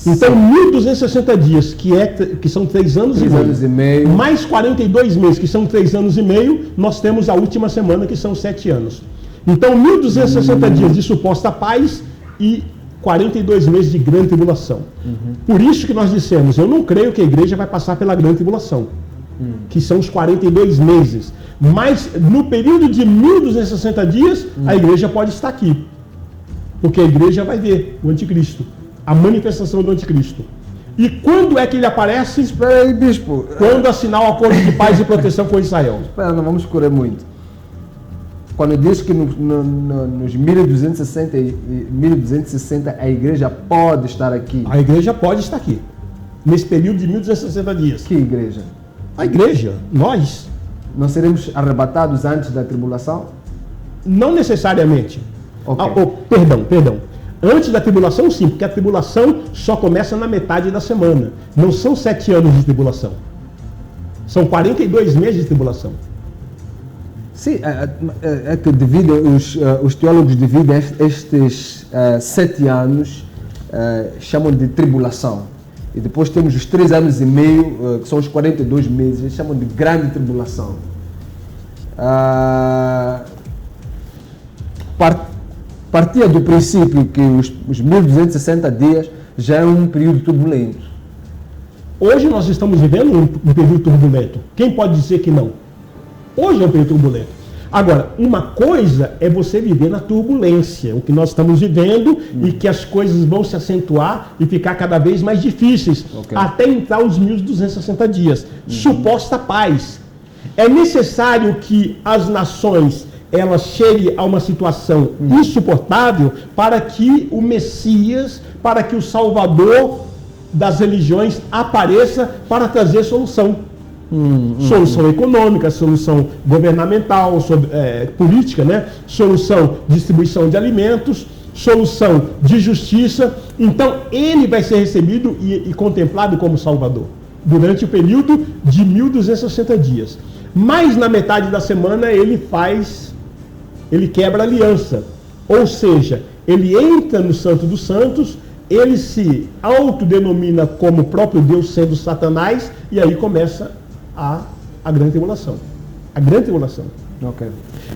Então, 1260 dias, que são 3 anos e meio, mais 42 meses, que são 3 anos e meio, nós temos a última semana, que são 7 anos. Então, 1260 dias de suposta paz e 42 meses de grande tribulação. Por isso que nós dissemos, eu não creio que a igreja vai passar pela grande tribulação, que são os 42 meses. Mas no período de 1260 dias, a igreja pode estar aqui. Porque a igreja vai ver o anticristo, a manifestação do anticristo. E quando é que ele aparece? Espera aí, bispo. Quando assinar o acordo de paz e proteção com Israel. Espera, não vamos correr muito. Quando diz que nos 1260 a igreja pode estar aqui. A igreja pode estar aqui. Nesse período de 1260 dias. Que igreja? A igreja, nós. Não seremos arrebatados antes da tribulação? Não necessariamente. Okay. Perdão. Antes da tribulação, sim, porque a tribulação só começa na metade da semana. Não são 7 anos de tribulação. São 42 meses de tribulação. Sim, é que os teólogos dividem estes 7 anos, chamam de tribulação. E depois temos os 3 anos e meio, que são os 42 meses, eles chamam de grande tribulação. Partia do princípio que os 1260 dias já é um período turbulento. Hoje nós estamos vivendo um período turbulento. Quem pode dizer que não? Hoje é um período turbulento. Agora, uma coisa é você viver na turbulência, o que nós estamos vivendo, e que as coisas vão se acentuar e ficar cada vez mais difíceis, até entrar os 1260 dias. Suposta paz. É necessário que as nações elas cheguem a uma situação insuportável para que o Messias, para que o Salvador das religiões apareça para trazer solução. Solução econômica, solução governamental, política, né? Solução de distribuição de alimentos, solução de justiça. Então, ele vai ser recebido e contemplado como Salvador durante o período de 1260 dias. Mas na metade da semana ele quebra a aliança. Ou seja, ele entra no Santo dos Santos, ele se autodenomina como próprio Deus, sendo Satanás, e aí começa a grande tribulação. A grande tribulação. Ok.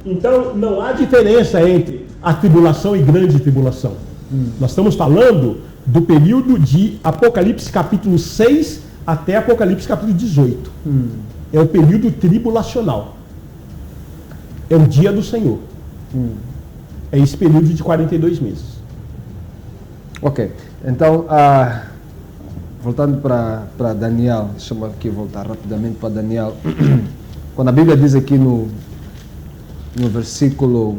Então, não há diferença entre a tribulação e grande tribulação. Nós estamos falando do período de Apocalipse capítulo 6 até Apocalipse capítulo 18. É o período tribulacional. É o dia do Senhor. É esse período de 42 meses. Ok. Então, voltando para Daniel, deixa eu aqui voltar rapidamente para Daniel. Quando a Bíblia diz aqui no versículo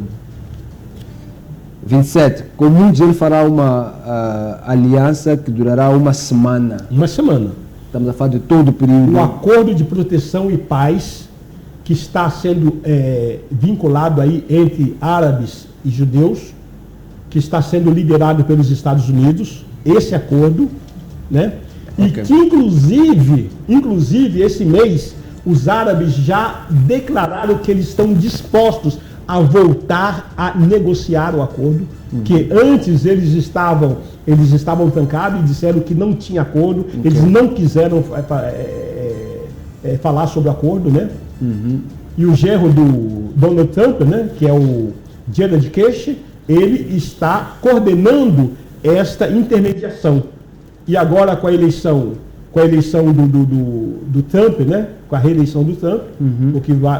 27, com muitos ele fará uma aliança que durará uma semana. Uma semana. Estamos a falar de todo o período. Um acordo de proteção e paz que está sendo vinculado aí entre árabes e judeus, que está sendo liderado pelos Estados Unidos, esse acordo, né? Okay. E que inclusive esse mês, os árabes já declararam que eles estão dispostos a voltar a negociar o acordo, que antes eles estavam trancados e disseram que não tinha acordo, eles não quiseram falar sobre o acordo, né? E o genro do Donald Trump, né, que é o Jared Kushner, ele está coordenando esta intermediação. E agora com a eleição do Trump, né, com a reeleição do Trump,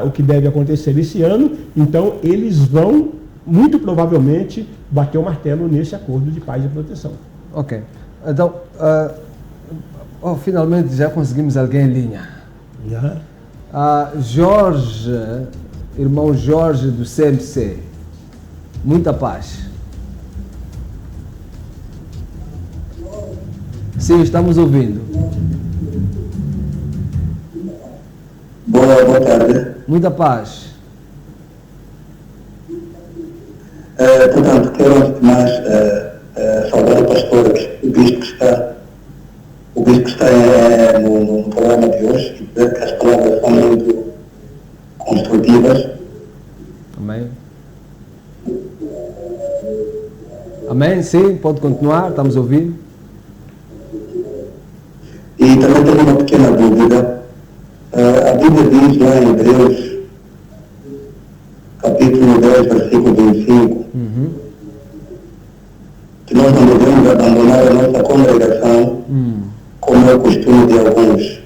o que deve acontecer esse ano, então eles vão, muito provavelmente, bater o martelo nesse acordo de paz e proteção. Ok. Então, finalmente já conseguimos alguém em linha. Jorge, irmão Jorge do CMC, muita paz. Sim, estamos ouvindo. Boa tarde. Muita paz. Portanto, quero antes de mais saudar o pastor, o bispo que está no programa de hoje, e dizer que as palavras são muito construtivas. Amém. Amém, sim, pode continuar, estamos ouvindo. E também tenho uma pequena dúvida. A Bíblia diz lá em Hebreus, capítulo 10, versículo 25, que nós não devemos abandonar a nossa congregação, como é o costume de alguns.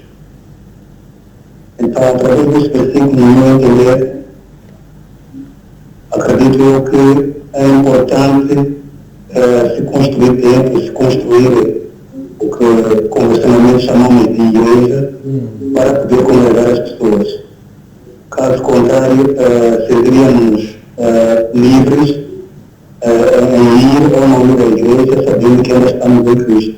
Então, através desse versículo, no meu entender, acredito eu que é importante se construir tempo, se construir o que convencionalmente chamamos de igreja, para poder congregar as pessoas. Caso contrário, seríamos livres em ir ou não ir à igreja, sabendo que ainda estamos em Cristo.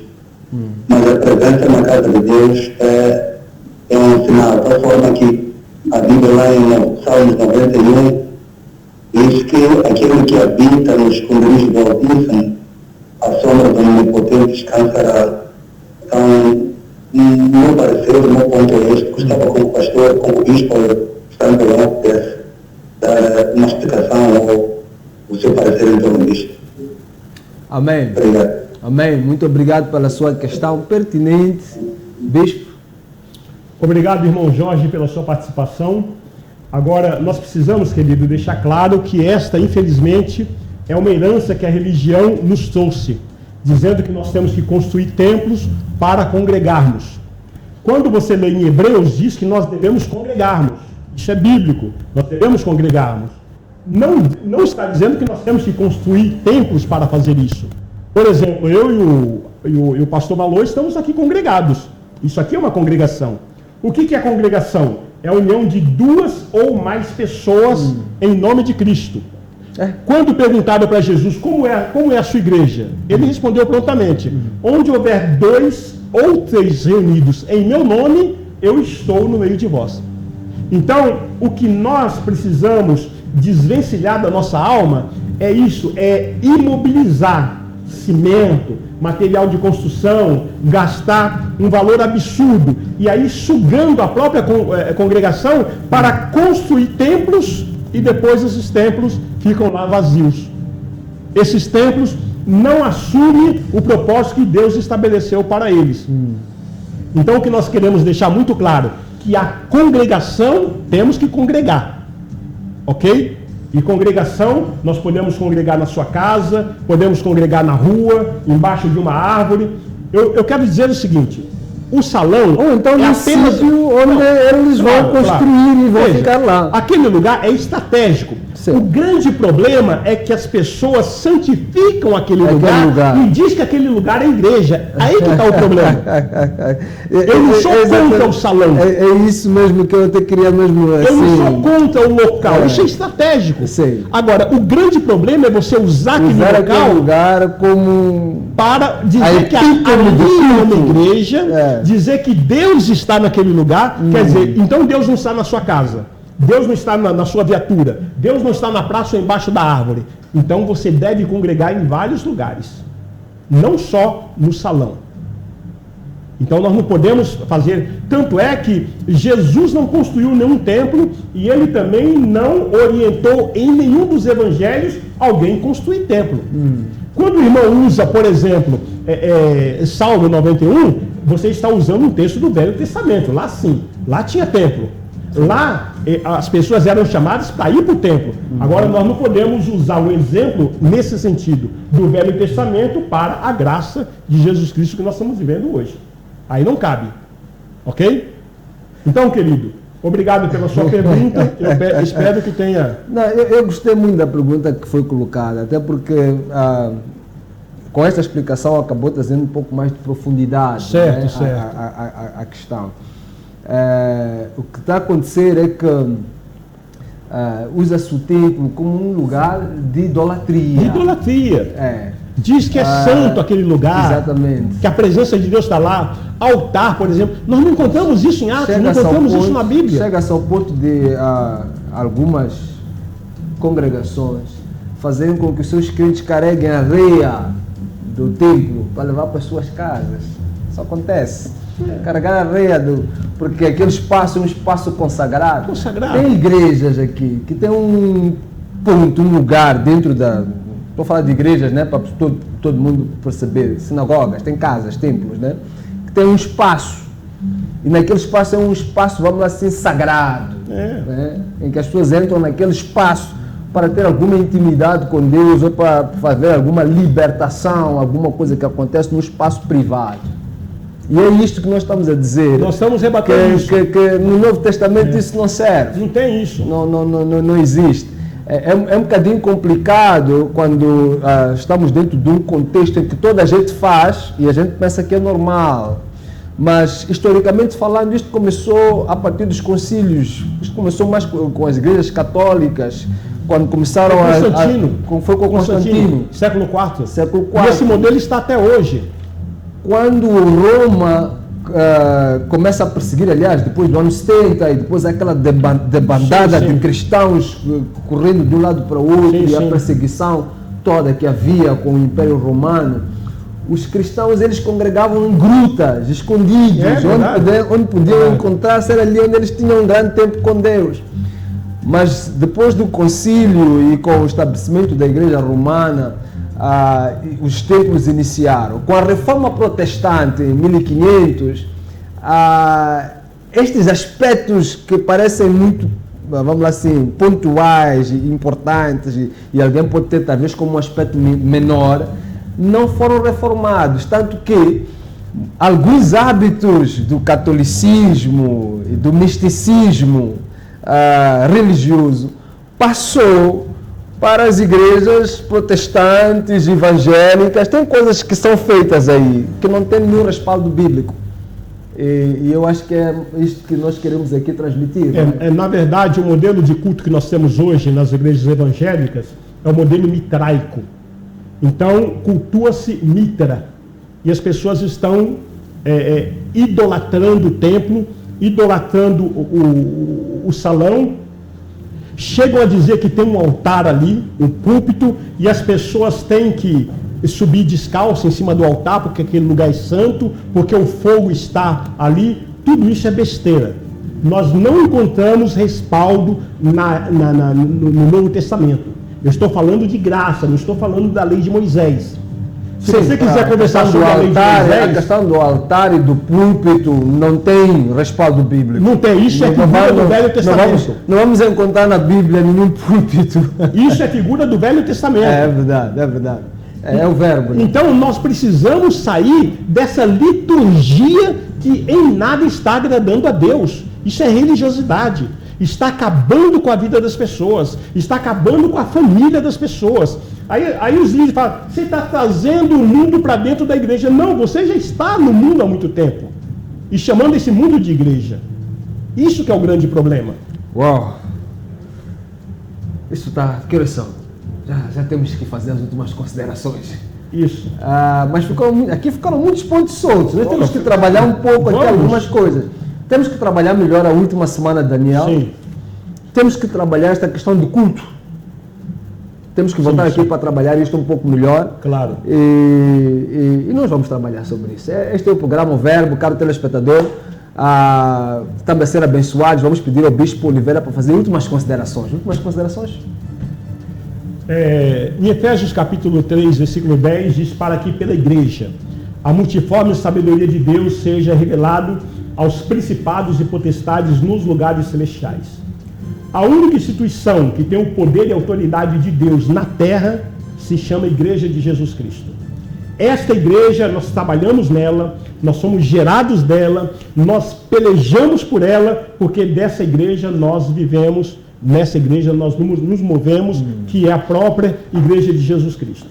Mas a presença na casa de Deus é um sinal, da forma que a Bíblia lá em Salmos 91 diz que aquele que habita no esconderijo do Altíssimo, a sombra do Onipotente descansará. Então, no meu parecer, o meu ponto é este, gostava como pastor, como bispo, estando lá, pudesse dar uma explicação ou o seu parecer em torno disto. Amém. Obrigado. Amém. Muito obrigado pela sua questão pertinente, bispo. Obrigado, irmão Jorge, pela sua participação. Agora, nós precisamos, querido, deixar claro que esta, infelizmente, é uma herança que a religião nos trouxe, dizendo que nós temos que construir templos para congregarmos. Quando você lê em Hebreus, diz que nós devemos congregarmos. Isso é bíblico, nós devemos congregarmos. Não está dizendo que nós temos que construir templos para fazer isso. Por exemplo, eu e o pastor Malô estamos aqui congregados. Isso aqui é uma congregação. O que é congregação? é a união de 2 ou mais pessoas em nome de Cristo. Quando perguntado para Jesus como é a sua igreja, ele respondeu prontamente: onde houver 2 ou 3 reunidos em meu nome, eu estou no meio de vós. Então, o que nós precisamos desvencilhar da nossa alma é isso, é imobilizar cimento, material de construção, gastar um valor absurdo e aí sugando a própria congregação para construir templos e depois esses templos ficam lá vazios. Esses templos não assumem o propósito que Deus estabeleceu para eles. Então o que nós queremos deixar muito claro, que a congregação temos que congregar, ok? E congregação, nós podemos congregar na sua casa, podemos congregar na rua, embaixo de uma árvore. Eu quero dizer o seguinte, o salão ou então no sítio onde eles vão construir e vão ficar lá. Aquele lugar é estratégico. Sim. O grande problema é que as pessoas santificam aquele lugar e diz que aquele lugar é igreja. Aí que está o problema. Eu não sou contra o salão. É isso mesmo que eu até queria mesmo assim. Eu não sou contra o local. Isso é estratégico. Sim. Agora, o grande problema é você usar aquele lugar como para dizer que ali é uma igreja, dizer que Deus está naquele lugar. Quer dizer, então Deus não está na sua casa. Deus não está na sua viatura. Deus não está na praça ou embaixo da árvore. Então você deve congregar em vários lugares. Não só no salão. Então nós não podemos fazer... Tanto é que Jesus não construiu nenhum templo e ele também não orientou em nenhum dos evangelhos alguém construir templo. Quando o irmão usa, por exemplo, Salmo 91, você está usando um texto do Velho Testamento. Lá sim, lá tinha templo. Lá as pessoas eram chamadas para ir para o templo. Agora nós não podemos usar o exemplo nesse sentido do Velho Testamento para a graça de Jesus Cristo que nós estamos vivendo hoje. Aí não cabe. Ok? Então, querido, obrigado pela sua pergunta. Eu espero que tenha... Não, eu gostei muito da pergunta que foi colocada, até porque com esta explicação acabou trazendo um pouco mais de profundidade, certo, né, certo. a questão. O que está a acontecer é que usa-se o templo como um lugar de idolatria. Idolatria. Diz que é santo aquele lugar. Exatamente. Que a presença de Deus está lá. Altar, por exemplo. Nós não encontramos isso em Atos, não encontramos isso na Bíblia. Chega-se ao ponto de algumas congregações fazerem com que os seus crentes carreguem a areia do templo para levar para as suas casas. Isso acontece. Carregar a areia porque aquele espaço é um espaço consagrado. Tem igrejas aqui que tem um ponto, um lugar dentro da... Estou falando de igrejas, né, para todo mundo perceber. Sinagogas, tem casas, templos, né, que tem um espaço. E naquele espaço é um espaço, vamos assim, sagrado. Né, em que as pessoas entram naquele espaço para ter alguma intimidade com Deus ou para fazer alguma libertação, alguma coisa que acontece no espaço privado. E é isto que nós estamos a dizer. Nós estamos rebatendo isso. Que no Novo Testamento isso não serve. Não tem isso. Não existe. É um bocadinho complicado quando estamos dentro de um contexto em que toda a gente faz e a gente pensa que é normal. Mas, historicamente falando, isto começou a partir dos concílios. Isto começou mais com as igrejas católicas, quando começaram foi com Constantino. Século IV. Século IV. E esse modelo está até hoje. Quando Roma começa a perseguir, aliás, depois do ano 70, e depois aquela debandada de cristãos correndo de um lado para o outro, e a perseguição toda que havia com o Império Romano, os cristãos eles congregavam em grutas, escondidos, onde podiam encontrar-se, era ali onde eles tinham um grande tempo com Deus. Mas depois do concílio e com o estabelecimento da Igreja Romana, os templos iniciaram. Com a Reforma Protestante em 1500, estes aspectos que parecem muito, vamos lá assim, pontuais e importantes, e alguém pode ter talvez como um aspecto menor, não foram reformados, tanto que alguns hábitos do catolicismo e do misticismo religioso passou para as igrejas protestantes, evangélicas. Tem coisas que são feitas aí que não tem nenhum respaldo bíblico. E eu acho que é isto que nós queremos aqui transmitir. Na verdade, o modelo de culto que nós temos hoje nas igrejas evangélicas é o modelo mitraico. Então, cultua-se Mitra. E as pessoas estão idolatrando o templo, idolatrando o salão. Chegam a dizer que tem um altar ali, um púlpito, e as pessoas têm que subir descalço em cima do altar, porque aquele lugar é santo, porque o fogo está ali. Tudo isso é besteira. Nós não encontramos respaldo no Novo Testamento. Eu estou falando de graça, não estou falando da lei de Moisés. Se você quiser conversar sobre a lei de Moisés... A questão do altar e do púlpito não tem respaldo bíblico. Não tem, isso é figura do Velho Testamento. Não vamos encontrar na Bíblia nenhum púlpito. Isso é figura do Velho Testamento. É verdade, é verdade. É o verbo. Né? Então nós precisamos sair dessa liturgia que em nada está agradando a Deus. Isso é religiosidade. Está acabando com a vida das pessoas. Está acabando com a família das pessoas. Aí os líderes falam, você está trazendo o mundo para dentro da igreja. Não, você já está no mundo há muito tempo. E chamando esse mundo de igreja. Isso que é o grande problema. Uau! Isso está... Que horas são? Já temos que fazer as últimas considerações. Isso. Mas aqui ficaram muitos pontos soltos. Nós temos que trabalhar um pouco aqui algumas coisas. Temos que trabalhar melhor a última semana de Daniel. Sim. Temos que trabalhar esta questão do culto. Temos que voltar aqui para trabalhar isto um pouco melhor. Claro. E nós vamos trabalhar sobre isso. Este é o programa O Verbo, caro telespectador. Estamos a ser abençoados. Vamos pedir ao Bispo Oliveira para fazer últimas considerações. Últimas considerações? Em Efésios capítulo 3, versículo 10, diz para que pela igreja a multiforme sabedoria de Deus seja revelado aos principados e potestades nos lugares celestiais. A única instituição que tem o poder e a autoridade de Deus na terra se chama Igreja de Jesus Cristo. Esta igreja, nós trabalhamos nela, nós somos gerados dela, nós pelejamos por ela, porque dessa igreja nós vivemos, nessa igreja nós nos movemos, que é a própria Igreja de Jesus Cristo.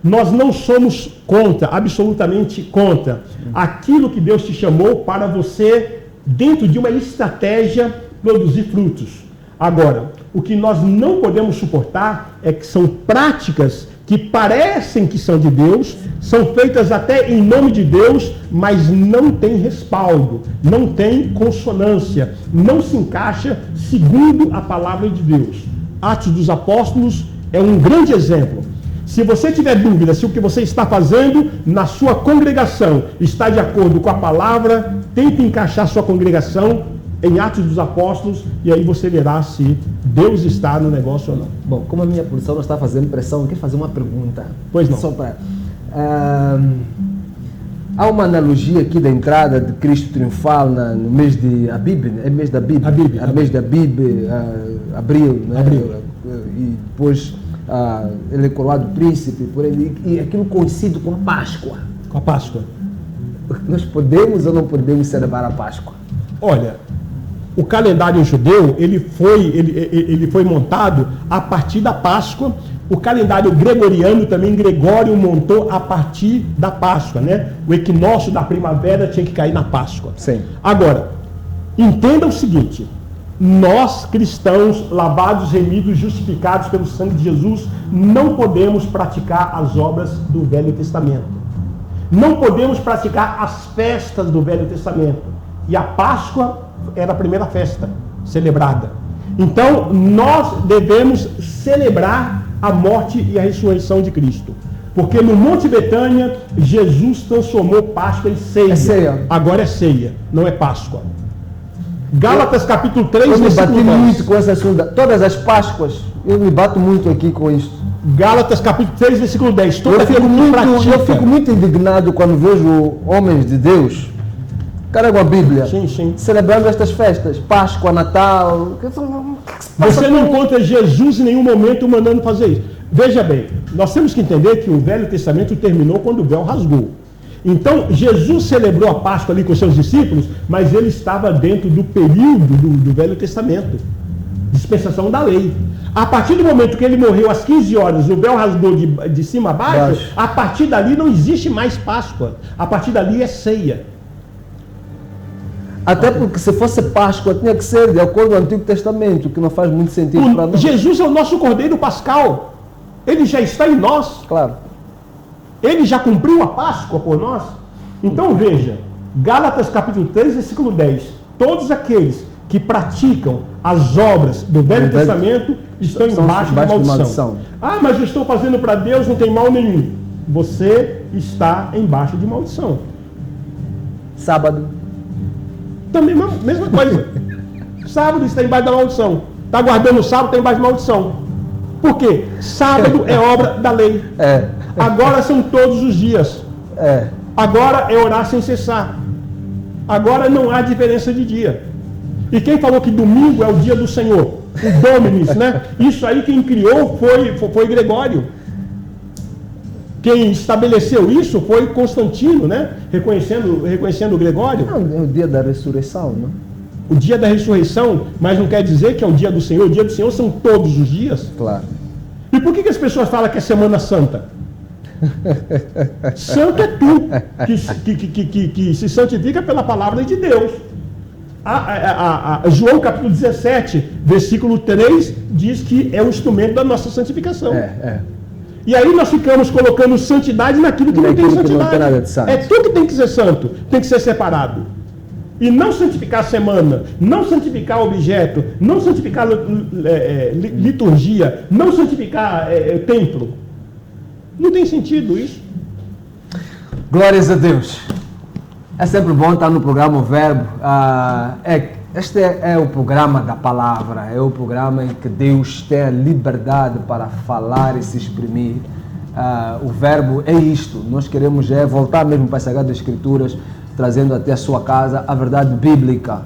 Nós não somos contra, absolutamente contra, aquilo que Deus te chamou para você, dentro de uma estratégia, produzir frutos. Agora, o que nós não podemos suportar é que são práticas que parecem que são de Deus, são feitas até em nome de Deus, mas não tem respaldo, não tem consonância, não se encaixa segundo a palavra de Deus. Atos dos Apóstolos é um grande exemplo. Se você tiver dúvida se o que você está fazendo na sua congregação está de acordo com a palavra, tente encaixar sua congregação em Atos dos Apóstolos e aí você verá se Deus está no negócio ou não. Bom, como a minha produção não está fazendo pressão, eu quero fazer uma pergunta. Pois não. Só para... há uma analogia aqui da entrada de Cristo triunfal no mês de Abib, é mês da Abib, mês de Abib, abril, né? Abril. E depois ele é coroado príncipe, por ele, e aquilo coincide com a Páscoa. Com a Páscoa. Nós podemos ou não podemos celebrar a Páscoa? Olha, o calendário judeu ele foi montado a partir da Páscoa. O calendário gregoriano também, Gregório montou a partir da Páscoa, né? O equinócio da primavera tinha que cair na Páscoa. Sim. Agora, entenda o seguinte: nós, cristãos, lavados, remidos, justificados pelo sangue de Jesus, não podemos praticar as obras do Velho Testamento. Não podemos praticar as festas do Velho Testamento. E a Páscoa era a primeira festa celebrada. Então, nós devemos celebrar a morte e a ressurreição de Cristo. Porque no Monte Betânia, Jesus transformou Páscoa em ceia. É ceia. Agora é ceia, não é Páscoa. Gálatas capítulo 3, eu me bati versículo 10. muito com essa assunto. Todas as Páscoas, eu me bato muito aqui com isso. Gálatas capítulo 3, versículo 10. Eu fico muito indignado quando vejo homens de Deus, carregam a Bíblia, Sim. celebrando estas festas, Páscoa, Natal. Você não encontra Jesus em nenhum momento mandando fazer isso. Veja bem, nós temos que entender que o Velho Testamento terminou quando o véu rasgou. Então, Jesus celebrou a Páscoa ali com seus discípulos, mas ele estava dentro do período do Velho Testamento, dispensação da lei. A partir do momento que ele morreu às 15 horas, o véu rasgou de cima a baixo, a partir dali não existe mais Páscoa. A partir dali é ceia. Até porque se fosse Páscoa, tinha que ser de acordo com o Antigo Testamento, que não faz muito sentido para nós. Jesus é o nosso Cordeiro Pascal. Ele já está em nós. Claro. Ele já cumpriu a Páscoa por nós. Então veja, Gálatas capítulo 3, versículo 10. Todos aqueles que praticam as obras do Velho Testamento estão embaixo de maldição. Ah, mas eu estou fazendo para Deus, não tem mal nenhum. Você está embaixo de maldição. Sábado. Também mesma coisa. Sábado está embaixo da maldição. Está guardando o sábado, está embaixo de maldição. Por quê? Sábado é obra da lei. Agora são todos os dias. Agora é orar sem cessar. Agora não há diferença de dia. E quem falou que domingo é o dia do Senhor? O Dominus, né? Isso aí quem criou foi Gregório. Quem estabeleceu isso foi Constantino, né? Reconhecendo o Gregório. Não, é o dia da ressurreição, não? O dia da ressurreição, mas não quer dizer que é o dia do Senhor. O dia do Senhor são todos os dias. Claro. E por que as pessoas falam que é Semana Santa? Santo é tu, que se santifica pela palavra de Deus. João capítulo 17, versículo 3, diz que é o instrumento da nossa santificação. E aí nós ficamos colocando santidade naquilo que não tem santidade. Não tem nada de santo. É tu que tem que ser santo, tem que ser separado. E não santificar a semana, não santificar objeto, não santificar liturgia, não santificar templo. Não tem sentido isso. Glórias a Deus. É sempre bom estar no programa O Verbo. Este é o programa da palavra, é o programa em que Deus tem a liberdade para falar e se exprimir. O Verbo é isto. Nós queremos voltar mesmo para as Sagradas Escrituras, trazendo até a sua casa a verdade bíblica.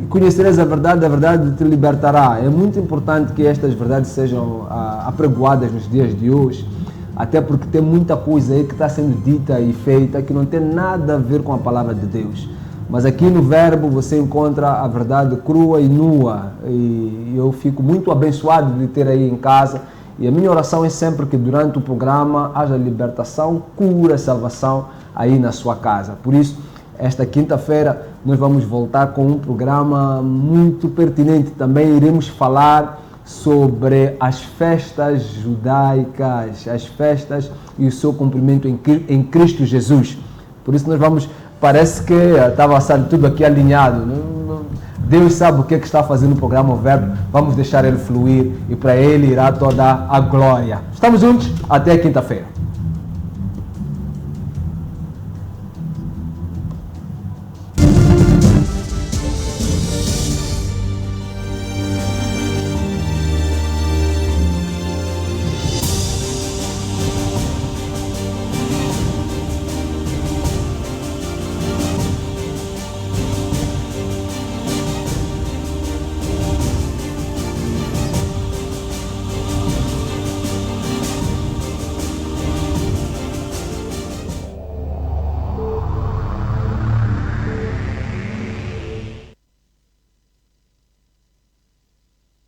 Conhecereis a verdade te libertará. É muito importante que estas verdades sejam apregoadas nos dias de hoje, até porque tem muita coisa aí que está sendo dita e feita que não tem nada a ver com a palavra de Deus. Mas aqui no Verbo você encontra a verdade crua e nua, e eu fico muito abençoado de ter aí em casa. E a minha oração é sempre que durante o programa haja libertação, cura, salvação aí na sua casa. Por isso, esta quinta-feira nós vamos voltar com um programa muito pertinente. Também iremos falar sobre as festas judaicas, as festas e o seu cumprimento em Cristo Jesus. Por isso nós vamos, parece que estava tudo aqui alinhado. Deus sabe o que está fazendo no programa O Verbo. Vamos deixar ele fluir e para ele irá toda a glória. Estamos juntos? Até quinta-feira.